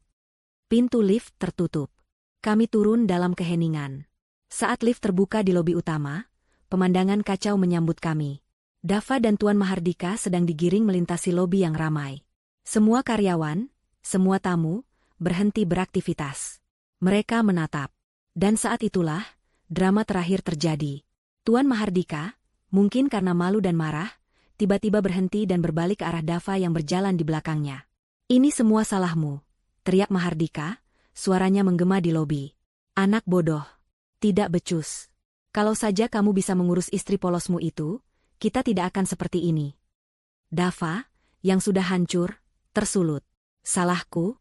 Pintu lift tertutup. Kami turun dalam keheningan. Saat lift terbuka di lobi utama, pemandangan kacau menyambut kami. Dava dan Tuan Mahardika sedang digiring melintasi lobi yang ramai. Semua karyawan, semua tamu, berhenti beraktivitas. Mereka menatap. Dan saat itulah, drama terakhir terjadi. Tuan Mahardika, mungkin karena malu dan marah, tiba-tiba berhenti dan berbalik ke arah Dava yang berjalan di belakangnya. Ini semua salahmu, teriak Mahardika, suaranya menggema di lobi. Anak bodoh. Tidak becus. Kalau saja kamu bisa mengurus istri polosmu itu, kita tidak akan seperti ini. Dava, yang sudah hancur, tersulut. Salahku?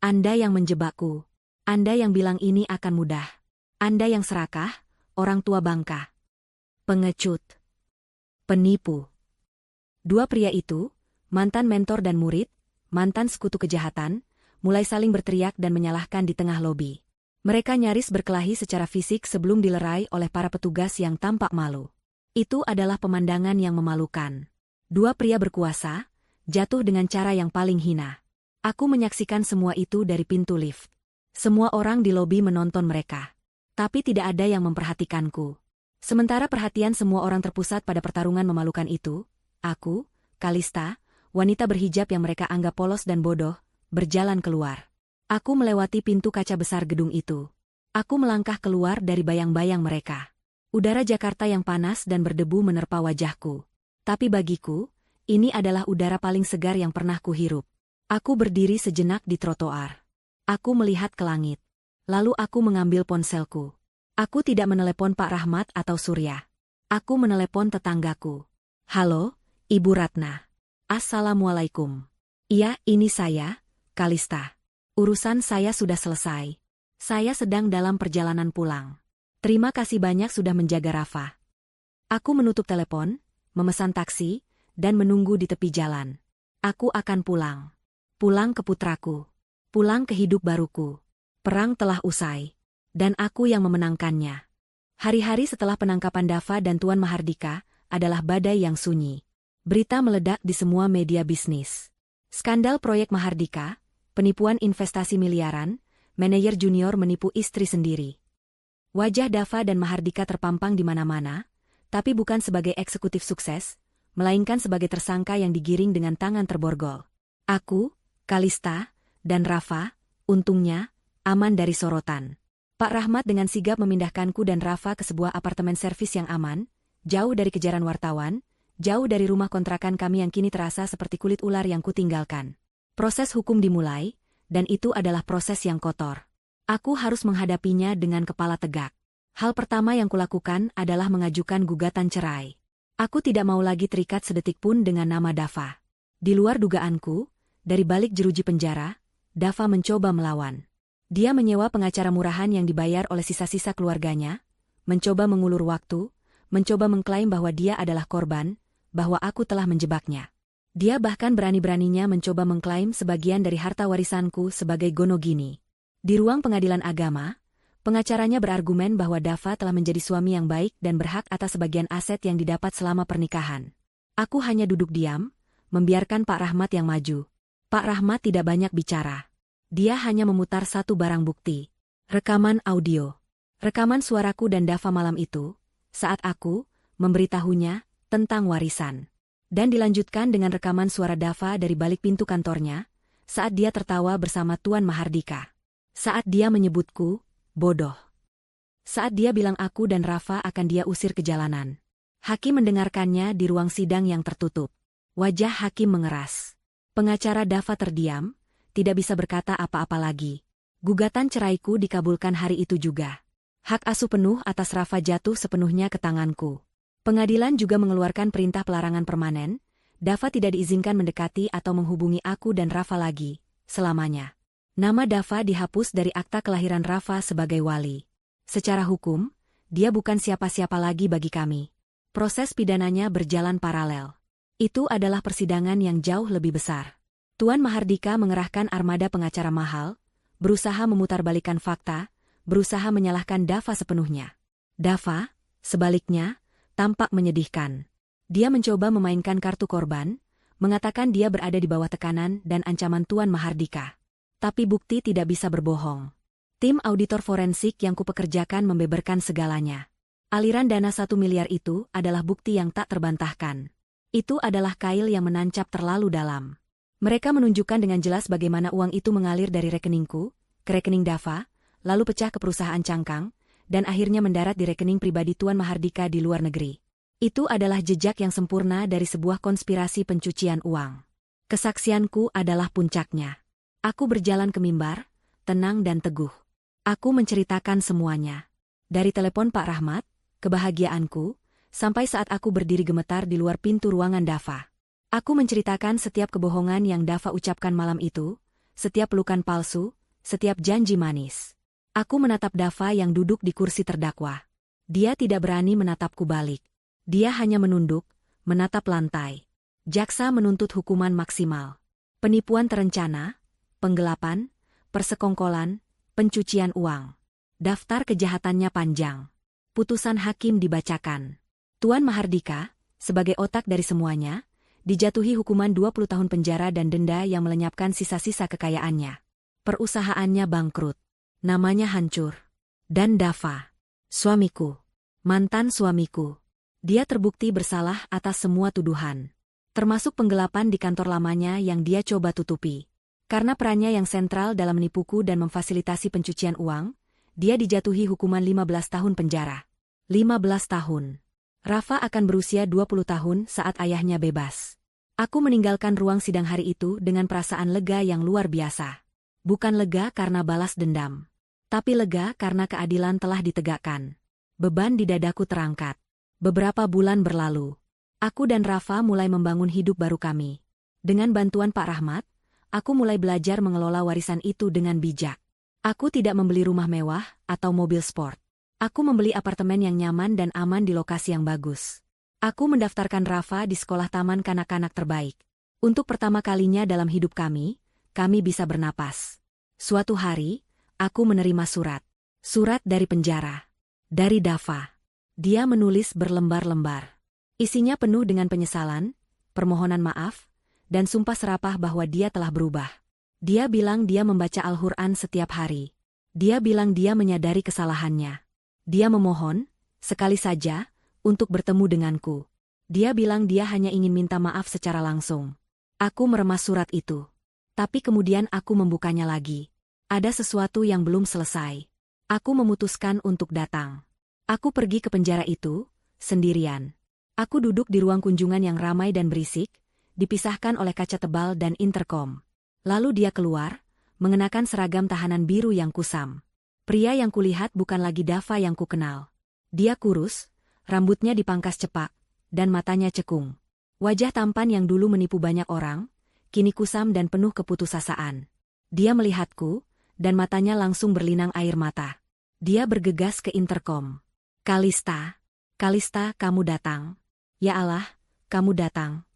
Anda yang menjebakku. Anda yang bilang ini akan mudah. Anda yang serakah, orang tua bangka. Pengecut. Penipu. Dua pria itu, mantan mentor dan murid, mantan sekutu kejahatan, mulai saling berteriak dan menyalahkan di tengah lobi. Mereka nyaris berkelahi secara fisik sebelum dilerai oleh para petugas yang tampak malu. Itu adalah pemandangan yang memalukan. Dua pria berkuasa, jatuh dengan cara yang paling hina. Aku menyaksikan semua itu dari pintu lift. Semua orang di lobi menonton mereka. Tapi tidak ada yang memperhatikanku. Sementara perhatian semua orang terpusat pada pertarungan memalukan itu, aku, Kalista, wanita berhijab yang mereka anggap polos dan bodoh, berjalan keluar. Aku melewati pintu kaca besar gedung itu. Aku melangkah keluar dari bayang-bayang mereka. Udara Jakarta yang panas dan berdebu menerpa wajahku. Tapi bagiku, ini adalah udara paling segar yang pernah kuhirup. Aku berdiri sejenak di trotoar. Aku melihat ke langit. Lalu aku mengambil ponselku. Aku tidak menelepon Pak Rahmat atau Surya. Aku menelepon tetanggaku. Halo, Ibu Ratna. Assalamualaikum. Iya, ini saya, Kalista. Urusan saya sudah selesai. Saya sedang dalam perjalanan pulang. Terima kasih banyak sudah menjaga Rafa. Aku menutup telepon, memesan taksi, dan menunggu di tepi jalan. Aku akan pulang. Pulang ke putraku. Pulang ke hidup baruku. Perang telah usai. Dan aku yang memenangkannya. Hari-hari setelah penangkapan Dava dan Tuan Mahardika adalah badai yang sunyi. Berita meledak di semua media bisnis. Skandal proyek Mahardika, penipuan investasi miliaran, manajer junior menipu istri sendiri. Wajah Dava dan Mahardika terpampang di mana-mana, tapi bukan sebagai eksekutif sukses, melainkan sebagai tersangka yang digiring dengan tangan terborgol. Aku, Kalista, dan Rafa, untungnya, aman dari sorotan. Pak Rahmat dengan sigap memindahkanku dan Rafa ke sebuah apartemen servis yang aman, jauh dari kejaran wartawan, jauh dari rumah kontrakan kami yang kini terasa seperti kulit ular yang kutinggalkan. Proses hukum dimulai, dan itu adalah proses yang kotor. Aku harus menghadapinya dengan kepala tegak. Hal pertama yang kulakukan adalah mengajukan gugatan cerai. Aku tidak mau lagi terikat sedetik pun dengan nama Dava. Di luar dugaanku, dari balik jeruji penjara, Dava mencoba melawan. Dia menyewa pengacara murahan yang dibayar oleh sisa-sisa keluarganya, mencoba mengulur waktu, mencoba mengklaim bahwa dia adalah korban, bahwa aku telah menjebaknya. Dia bahkan berani-beraninya mencoba mengklaim sebagian dari harta warisanku sebagai gonogini. Di ruang pengadilan agama, pengacaranya berargumen bahwa Dava telah menjadi suami yang baik dan berhak atas sebagian aset yang didapat selama pernikahan. Aku hanya duduk diam, membiarkan Pak Rahmat yang maju. Pak Rahmat tidak banyak bicara. Dia hanya memutar satu barang bukti. Rekaman audio. Rekaman suaraku dan Dava malam itu, saat aku memberitahunya tentang warisan. Dan dilanjutkan dengan rekaman suara Dava dari balik pintu kantornya, saat dia tertawa bersama Tuan Mahardika. Saat dia menyebutku bodoh. Saat dia bilang aku dan Rafa akan dia usir ke jalanan. Hakim mendengarkannya di ruang sidang yang tertutup. Wajah hakim mengeras. Pengacara Dava terdiam, tidak bisa berkata apa-apa lagi. Gugatan ceraiku dikabulkan hari itu juga. Hak asuh penuh atas Rafa jatuh sepenuhnya ke tanganku. Pengadilan juga mengeluarkan perintah pelarangan permanen, Dava tidak diizinkan mendekati atau menghubungi aku dan Rafa lagi, selamanya. Nama Dava dihapus dari akta kelahiran Rafa sebagai wali. Secara hukum, dia bukan siapa-siapa lagi bagi kami. Proses pidananya berjalan paralel. Itu adalah persidangan yang jauh lebih besar. Tuan Mahardika mengerahkan armada pengacara mahal, berusaha memutarbalikkan fakta, berusaha menyalahkan Dava sepenuhnya. Dava, sebaliknya, tampak menyedihkan. Dia mencoba memainkan kartu korban, mengatakan dia berada di bawah tekanan dan ancaman Tuan Mahardika. Tapi bukti tidak bisa berbohong. Tim auditor forensik yang kupekerjakan membeberkan segalanya. Aliran dana 1 miliar itu adalah bukti yang tak terbantahkan. Itu adalah kail yang menancap terlalu dalam. Mereka menunjukkan dengan jelas bagaimana uang itu mengalir dari rekeningku, ke rekening Dava, lalu pecah ke perusahaan cangkang, dan akhirnya mendarat di rekening pribadi Tuan Mahardika di luar negeri. Itu adalah jejak yang sempurna dari sebuah konspirasi pencucian uang. Kesaksianku adalah puncaknya. Aku berjalan ke mimbar, tenang dan teguh. Aku menceritakan semuanya. Dari telepon Pak Rahmat, kebahagiaanku, sampai saat aku berdiri gemetar di luar pintu ruangan Dava. Aku menceritakan setiap kebohongan yang Dava ucapkan malam itu, setiap pelukan palsu, setiap janji manis. Aku menatap Dava yang duduk di kursi terdakwa. Dia tidak berani menatapku balik. Dia hanya menunduk, menatap lantai. Jaksa menuntut hukuman maksimal. Penipuan terencana, penggelapan, persekongkolan, pencucian uang. Daftar kejahatannya panjang. Putusan hakim dibacakan. Tuan Mahardika, sebagai otak dari semuanya, dijatuhi hukuman 20 tahun penjara dan denda yang melenyapkan sisa-sisa kekayaannya. Perusahaannya bangkrut. Namanya hancur. Dan Dava, suamiku, mantan suamiku. Dia terbukti bersalah atas semua tuduhan. Termasuk penggelapan di kantor lamanya yang dia coba tutupi. Karena perannya yang sentral dalam menipuku dan memfasilitasi pencucian uang, dia dijatuhi hukuman 15 tahun penjara. 15 tahun. Rafa akan berusia 20 tahun saat ayahnya bebas. Aku meninggalkan ruang sidang hari itu dengan perasaan lega yang luar biasa. Bukan lega karena balas dendam. Tapi lega karena keadilan telah ditegakkan. Beban di dadaku terangkat. Beberapa bulan berlalu. Aku dan Rafa mulai membangun hidup baru kami. Dengan bantuan Pak Rahmat, aku mulai belajar mengelola warisan itu dengan bijak. Aku tidak membeli rumah mewah atau mobil sport. Aku membeli apartemen yang nyaman dan aman di lokasi yang bagus. Aku mendaftarkan Rafa di sekolah taman kanak-kanak terbaik. Untuk pertama kalinya dalam hidup kami bisa bernapas. Suatu hari, aku menerima surat. Surat dari penjara. Dari Dava. Dia menulis berlembar-lembar. Isinya penuh dengan penyesalan, permohonan maaf, dan sumpah serapah bahwa dia telah berubah. Dia bilang dia membaca Al-Quran setiap hari. Dia bilang dia menyadari kesalahannya. Dia memohon, sekali saja, untuk bertemu denganku. Dia bilang dia hanya ingin minta maaf secara langsung. Aku meremas surat itu. Tapi kemudian aku membukanya lagi. Ada sesuatu yang belum selesai. Aku memutuskan untuk datang. Aku pergi ke penjara itu, sendirian. Aku duduk di ruang kunjungan yang ramai dan berisik, dipisahkan oleh kaca tebal dan interkom. Lalu dia keluar, mengenakan seragam tahanan biru yang kusam. Pria yang kulihat bukan lagi Dava yang kukenal. Dia kurus, rambutnya dipangkas cepak, dan matanya cekung. Wajah tampan yang dulu menipu banyak orang, kini kusam dan penuh keputusasaan. Dia melihatku, dan matanya langsung berlinang air mata. Dia bergegas ke interkom. Kalista, Kalista, kamu datang. Ya Allah, kamu datang.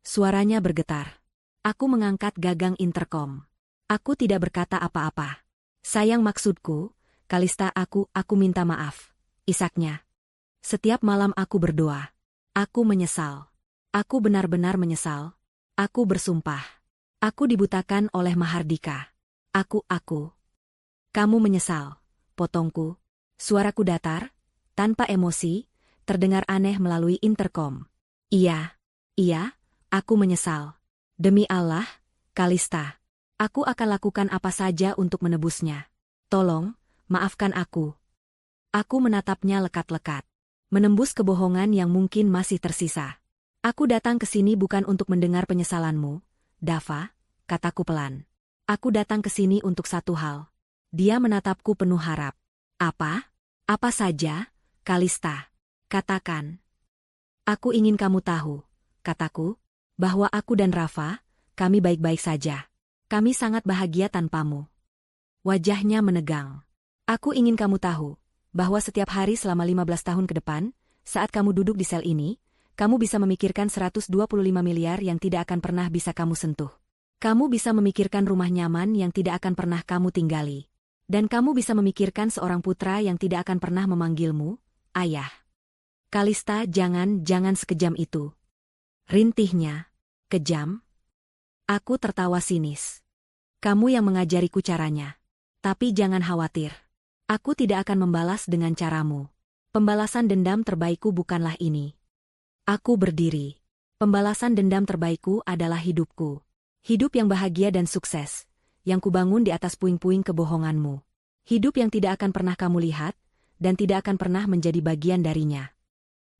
Suaranya bergetar. Aku mengangkat gagang interkom. Aku tidak berkata apa-apa. Sayang, maksudku, Kalista, aku minta maaf. Isaknya. Setiap malam aku berdoa. Aku menyesal. Aku benar-benar menyesal. Aku bersumpah. Aku dibutakan oleh Mahardika. Aku. Kamu menyesal, potongku. Suaraku datar, tanpa emosi, terdengar aneh melalui interkom. Iya, aku menyesal. Demi Allah, Kalista. Aku akan lakukan apa saja untuk menebusnya. Tolong, maafkan aku. Aku menatapnya lekat-lekat. Menembus kebohongan yang mungkin masih tersisa. Aku datang ke sini bukan untuk mendengar penyesalanmu, Dava, kataku pelan. Aku datang ke sini untuk satu hal. Dia menatapku penuh harap. Apa? Apa saja, Kalista? Katakan. Aku ingin kamu tahu, kataku, bahwa aku dan Rafa, kami baik-baik saja. Kami sangat bahagia tanpamu. Wajahnya menegang. Aku ingin kamu tahu, bahwa setiap hari selama 15 tahun ke depan, saat kamu duduk di sel ini, kamu bisa memikirkan 125 miliar yang tidak akan pernah bisa kamu sentuh. Kamu bisa memikirkan rumah nyaman yang tidak akan pernah kamu tinggali. Dan kamu bisa memikirkan seorang putra yang tidak akan pernah memanggilmu, ayah. Kalista, jangan sekejam itu. Rintihnya. Kejam? Aku tertawa sinis. Kamu yang mengajariku caranya. Tapi jangan khawatir. Aku tidak akan membalas dengan caramu. Pembalasan dendam terbaikku bukanlah ini. Aku berdiri. Pembalasan dendam terbaikku adalah hidupku. Hidup yang bahagia dan sukses, yang kubangun di atas puing-puing kebohonganmu. Hidup yang tidak akan pernah kamu lihat, dan tidak akan pernah menjadi bagian darinya.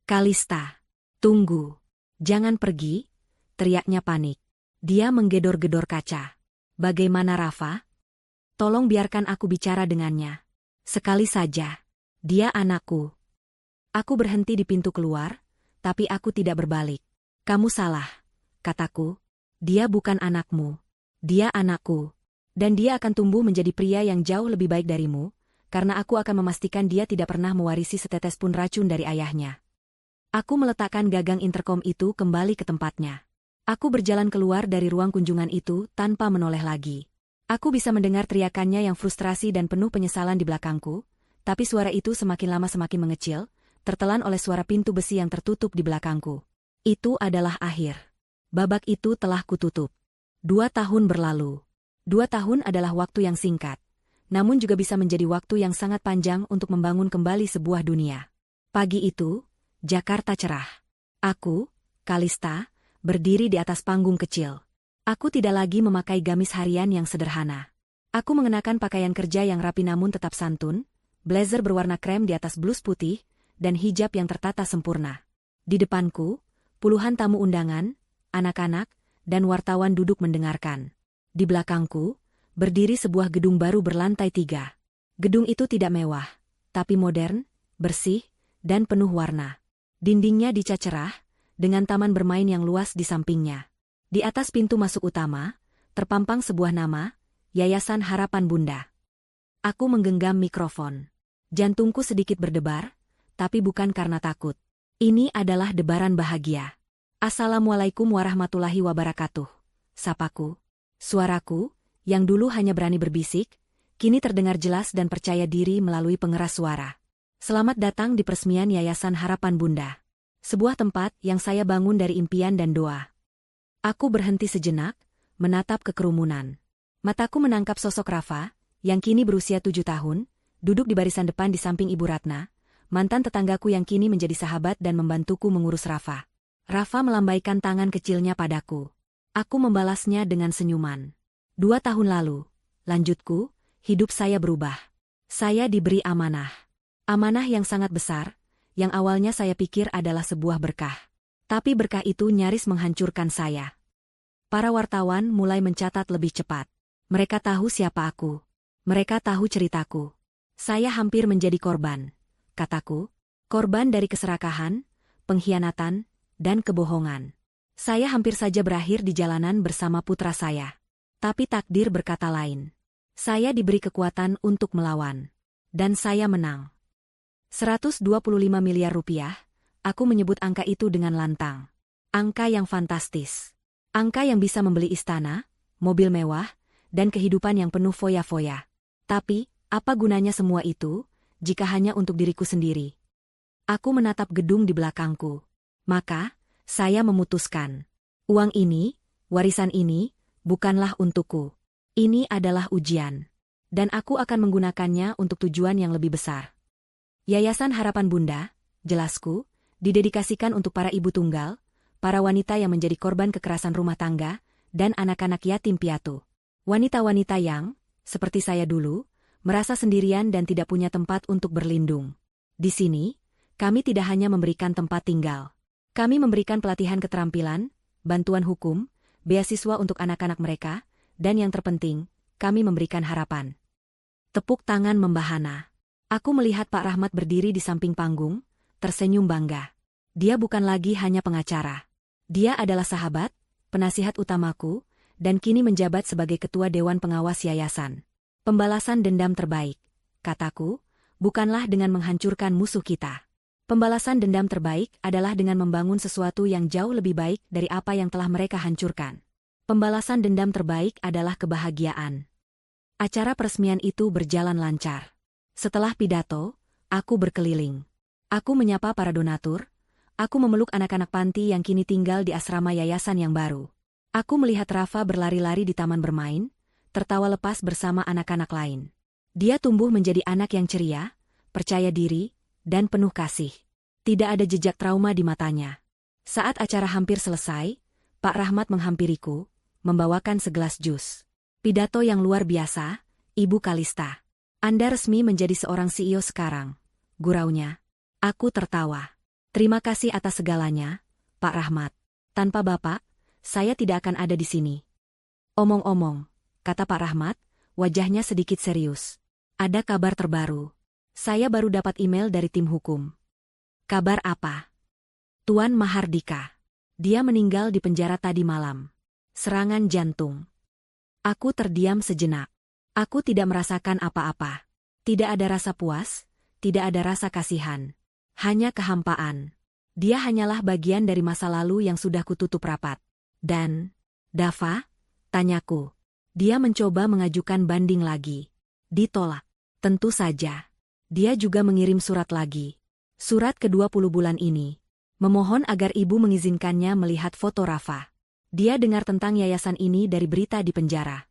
Kalista, tunggu. Jangan pergi, teriaknya panik. Dia menggedor-gedor kaca. Bagaimana Rafa? Tolong biarkan aku bicara dengannya. Sekali saja. Dia anakku. Aku berhenti di pintu keluar, tapi aku tidak berbalik. Kamu salah, kataku. Dia bukan anakmu. Dia anakku. Dan dia akan tumbuh menjadi pria yang jauh lebih baik darimu, karena aku akan memastikan dia tidak pernah mewarisi setetes pun racun dari ayahnya. Aku meletakkan gagang interkom itu kembali ke tempatnya. Aku berjalan keluar dari ruang kunjungan itu tanpa menoleh lagi. Aku bisa mendengar teriakannya yang frustrasi dan penuh penyesalan di belakangku, tapi suara itu semakin lama semakin mengecil, tertelan oleh suara pintu besi yang tertutup di belakangku. Itu adalah akhir. Babak itu telah kututup. 2 tahun berlalu. 2 tahun adalah waktu yang singkat, namun juga bisa menjadi waktu yang sangat panjang untuk membangun kembali sebuah dunia. Pagi itu, Jakarta cerah. Aku, Kalista, berdiri di atas panggung kecil. Aku tidak lagi memakai gamis harian yang sederhana. Aku mengenakan pakaian kerja yang rapi namun tetap santun, blazer berwarna krem di atas blus putih, dan hijab yang tertata sempurna. Di depanku, puluhan tamu undangan, anak-anak, dan wartawan duduk mendengarkan. Di belakangku, berdiri sebuah gedung baru berlantai 3. Gedung itu tidak mewah, tapi modern, bersih, dan penuh warna. Dindingnya dicat cerah, dengan taman bermain yang luas di sampingnya. Di atas pintu masuk utama, terpampang sebuah nama, Yayasan Harapan Bunda. Aku menggenggam mikrofon. Jantungku sedikit berdebar, tapi bukan karena takut. Ini adalah debaran bahagia. Assalamualaikum warahmatullahi wabarakatuh. Sapaku. Suaraku, yang dulu hanya berani berbisik, kini terdengar jelas dan percaya diri melalui pengeras suara. Selamat datang di peresmian Yayasan Harapan Bunda. Sebuah tempat yang saya bangun dari impian dan doa. Aku berhenti sejenak, menatap ke kerumunan. Mataku menangkap sosok Rafa, yang kini berusia 7 tahun, duduk di barisan depan di samping Ibu Ratna, mantan tetanggaku yang kini menjadi sahabat dan membantuku mengurus Rafa. Rafa melambaikan tangan kecilnya padaku. Aku membalasnya dengan senyuman. 2 tahun lalu, lanjutku, hidup saya berubah. Saya diberi amanah. Amanah yang sangat besar, yang awalnya saya pikir adalah sebuah berkah. Tapi berkah itu nyaris menghancurkan saya. Para wartawan mulai mencatat lebih cepat. Mereka tahu siapa aku. Mereka tahu ceritaku. Saya hampir menjadi korban, kataku. Korban dari keserakahan, pengkhianatan, dan kebohongan. Saya hampir saja berakhir di jalanan bersama putra saya. Tapi takdir berkata lain. Saya diberi kekuatan untuk melawan. Dan saya menang. 125 miliar rupiah, aku menyebut angka itu dengan lantang. Angka yang fantastis. Angka yang bisa membeli istana, mobil mewah, dan kehidupan yang penuh foya-foya. Tapi, apa gunanya semua itu, jika hanya untuk diriku sendiri? Aku menatap gedung di belakangku. Maka, saya memutuskan. Uang ini, warisan ini, bukanlah untukku. Ini adalah ujian. Dan aku akan menggunakannya untuk tujuan yang lebih besar. Yayasan Harapan Bunda, jelasku, didedikasikan untuk para ibu tunggal, para wanita yang menjadi korban kekerasan rumah tangga, dan anak-anak yatim piatu. Wanita-wanita yang, seperti saya dulu, merasa sendirian dan tidak punya tempat untuk berlindung. Di sini, kami tidak hanya memberikan tempat tinggal. Kami memberikan pelatihan keterampilan, bantuan hukum, beasiswa untuk anak-anak mereka, dan yang terpenting, kami memberikan harapan. Tepuk tangan membahana. Aku melihat Pak Rahmat berdiri di samping panggung, tersenyum bangga. Dia bukan lagi hanya pengacara. Dia adalah sahabat, penasihat utamaku, dan kini menjabat sebagai ketua Dewan Pengawas Yayasan. Pembalasan dendam terbaik, kataku, bukanlah dengan menghancurkan musuh kita. Pembalasan dendam terbaik adalah dengan membangun sesuatu yang jauh lebih baik dari apa yang telah mereka hancurkan. Pembalasan dendam terbaik adalah kebahagiaan. Acara peresmian itu berjalan lancar. Setelah pidato, aku berkeliling. Aku menyapa para donatur. Aku memeluk anak-anak panti yang kini tinggal di asrama yayasan yang baru. Aku melihat Rafa berlari-lari di taman bermain, tertawa lepas bersama anak-anak lain. Dia tumbuh menjadi anak yang ceria, percaya diri, dan penuh kasih. Tidak ada jejak trauma di matanya. Saat acara hampir selesai, Pak Rahmat menghampiriku, membawakan segelas jus. Pidato yang luar biasa, Ibu Kalista. Anda resmi menjadi seorang CEO sekarang, guraunya. Aku tertawa. Terima kasih atas segalanya, Pak Rahmat. Tanpa Bapak, saya tidak akan ada di sini. Omong-omong, kata Pak Rahmat, wajahnya sedikit serius. Ada kabar terbaru. Saya baru dapat email dari tim hukum. Kabar apa? Tuan Mahardika. Dia meninggal di penjara tadi malam. Serangan jantung. Aku terdiam sejenak. Aku tidak merasakan apa-apa. Tidak ada rasa puas, tidak ada rasa kasihan. Hanya kehampaan. Dia hanyalah bagian dari masa lalu yang sudah kututup rapat. Dan, Dava? Tanyaku. Dia mencoba mengajukan banding lagi. Ditolak. Tentu saja. Dia juga mengirim surat lagi. Surat ke-20 bulan ini. Memohon agar ibu mengizinkannya melihat foto Rafa. Dia dengar tentang yayasan ini dari berita di penjara.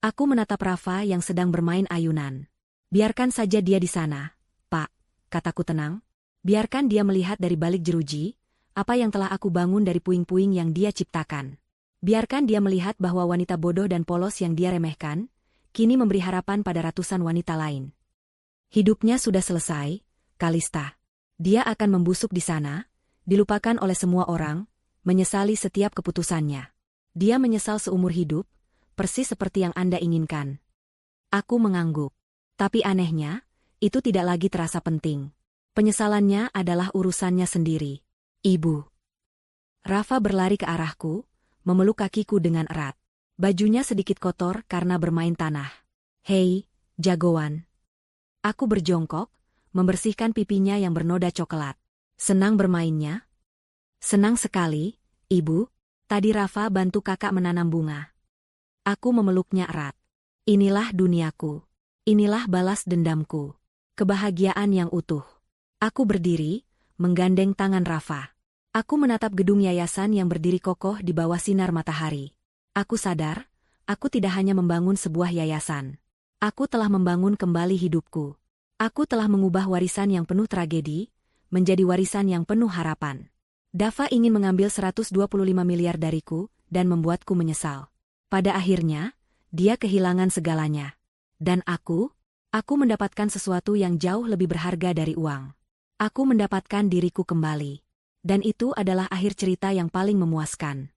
Aku menatap Rafa yang sedang bermain ayunan. Biarkan saja dia di sana, Pak, kataku tenang. Biarkan dia melihat dari balik jeruji, apa yang telah aku bangun dari puing-puing yang dia ciptakan. Biarkan dia melihat bahwa wanita bodoh dan polos yang dia remehkan, kini memberi harapan pada ratusan wanita lain. Hidupnya sudah selesai, Kalista. Dia akan membusuk di sana, dilupakan oleh semua orang, menyesali setiap keputusannya. Dia menyesal seumur hidup, persis seperti yang Anda inginkan. Aku mengangguk. Tapi anehnya, itu tidak lagi terasa penting. Penyesalannya adalah urusannya sendiri. Ibu. Rafa berlari ke arahku, memeluk kakiku dengan erat. Bajunya sedikit kotor karena bermain tanah. Hei, jagoan. Aku berjongkok, membersihkan pipinya yang bernoda coklat. Senang bermainnya? Senang sekali, Ibu. Tadi Rafa bantu kakak menanam bunga. Aku memeluknya erat. Inilah duniaku. Inilah balas dendamku. Kebahagiaan yang utuh. Aku berdiri, menggandeng tangan Rafa. Aku menatap gedung yayasan yang berdiri kokoh di bawah sinar matahari. Aku sadar, aku tidak hanya membangun sebuah yayasan. Aku telah membangun kembali hidupku. Aku telah mengubah warisan yang penuh tragedi, menjadi warisan yang penuh harapan. Dava ingin mengambil 125 miliar dariku, dan membuatku menyesal. Pada akhirnya, dia kehilangan segalanya. Dan aku mendapatkan sesuatu yang jauh lebih berharga dari uang. Aku mendapatkan diriku kembali. Dan itu adalah akhir cerita yang paling memuaskan.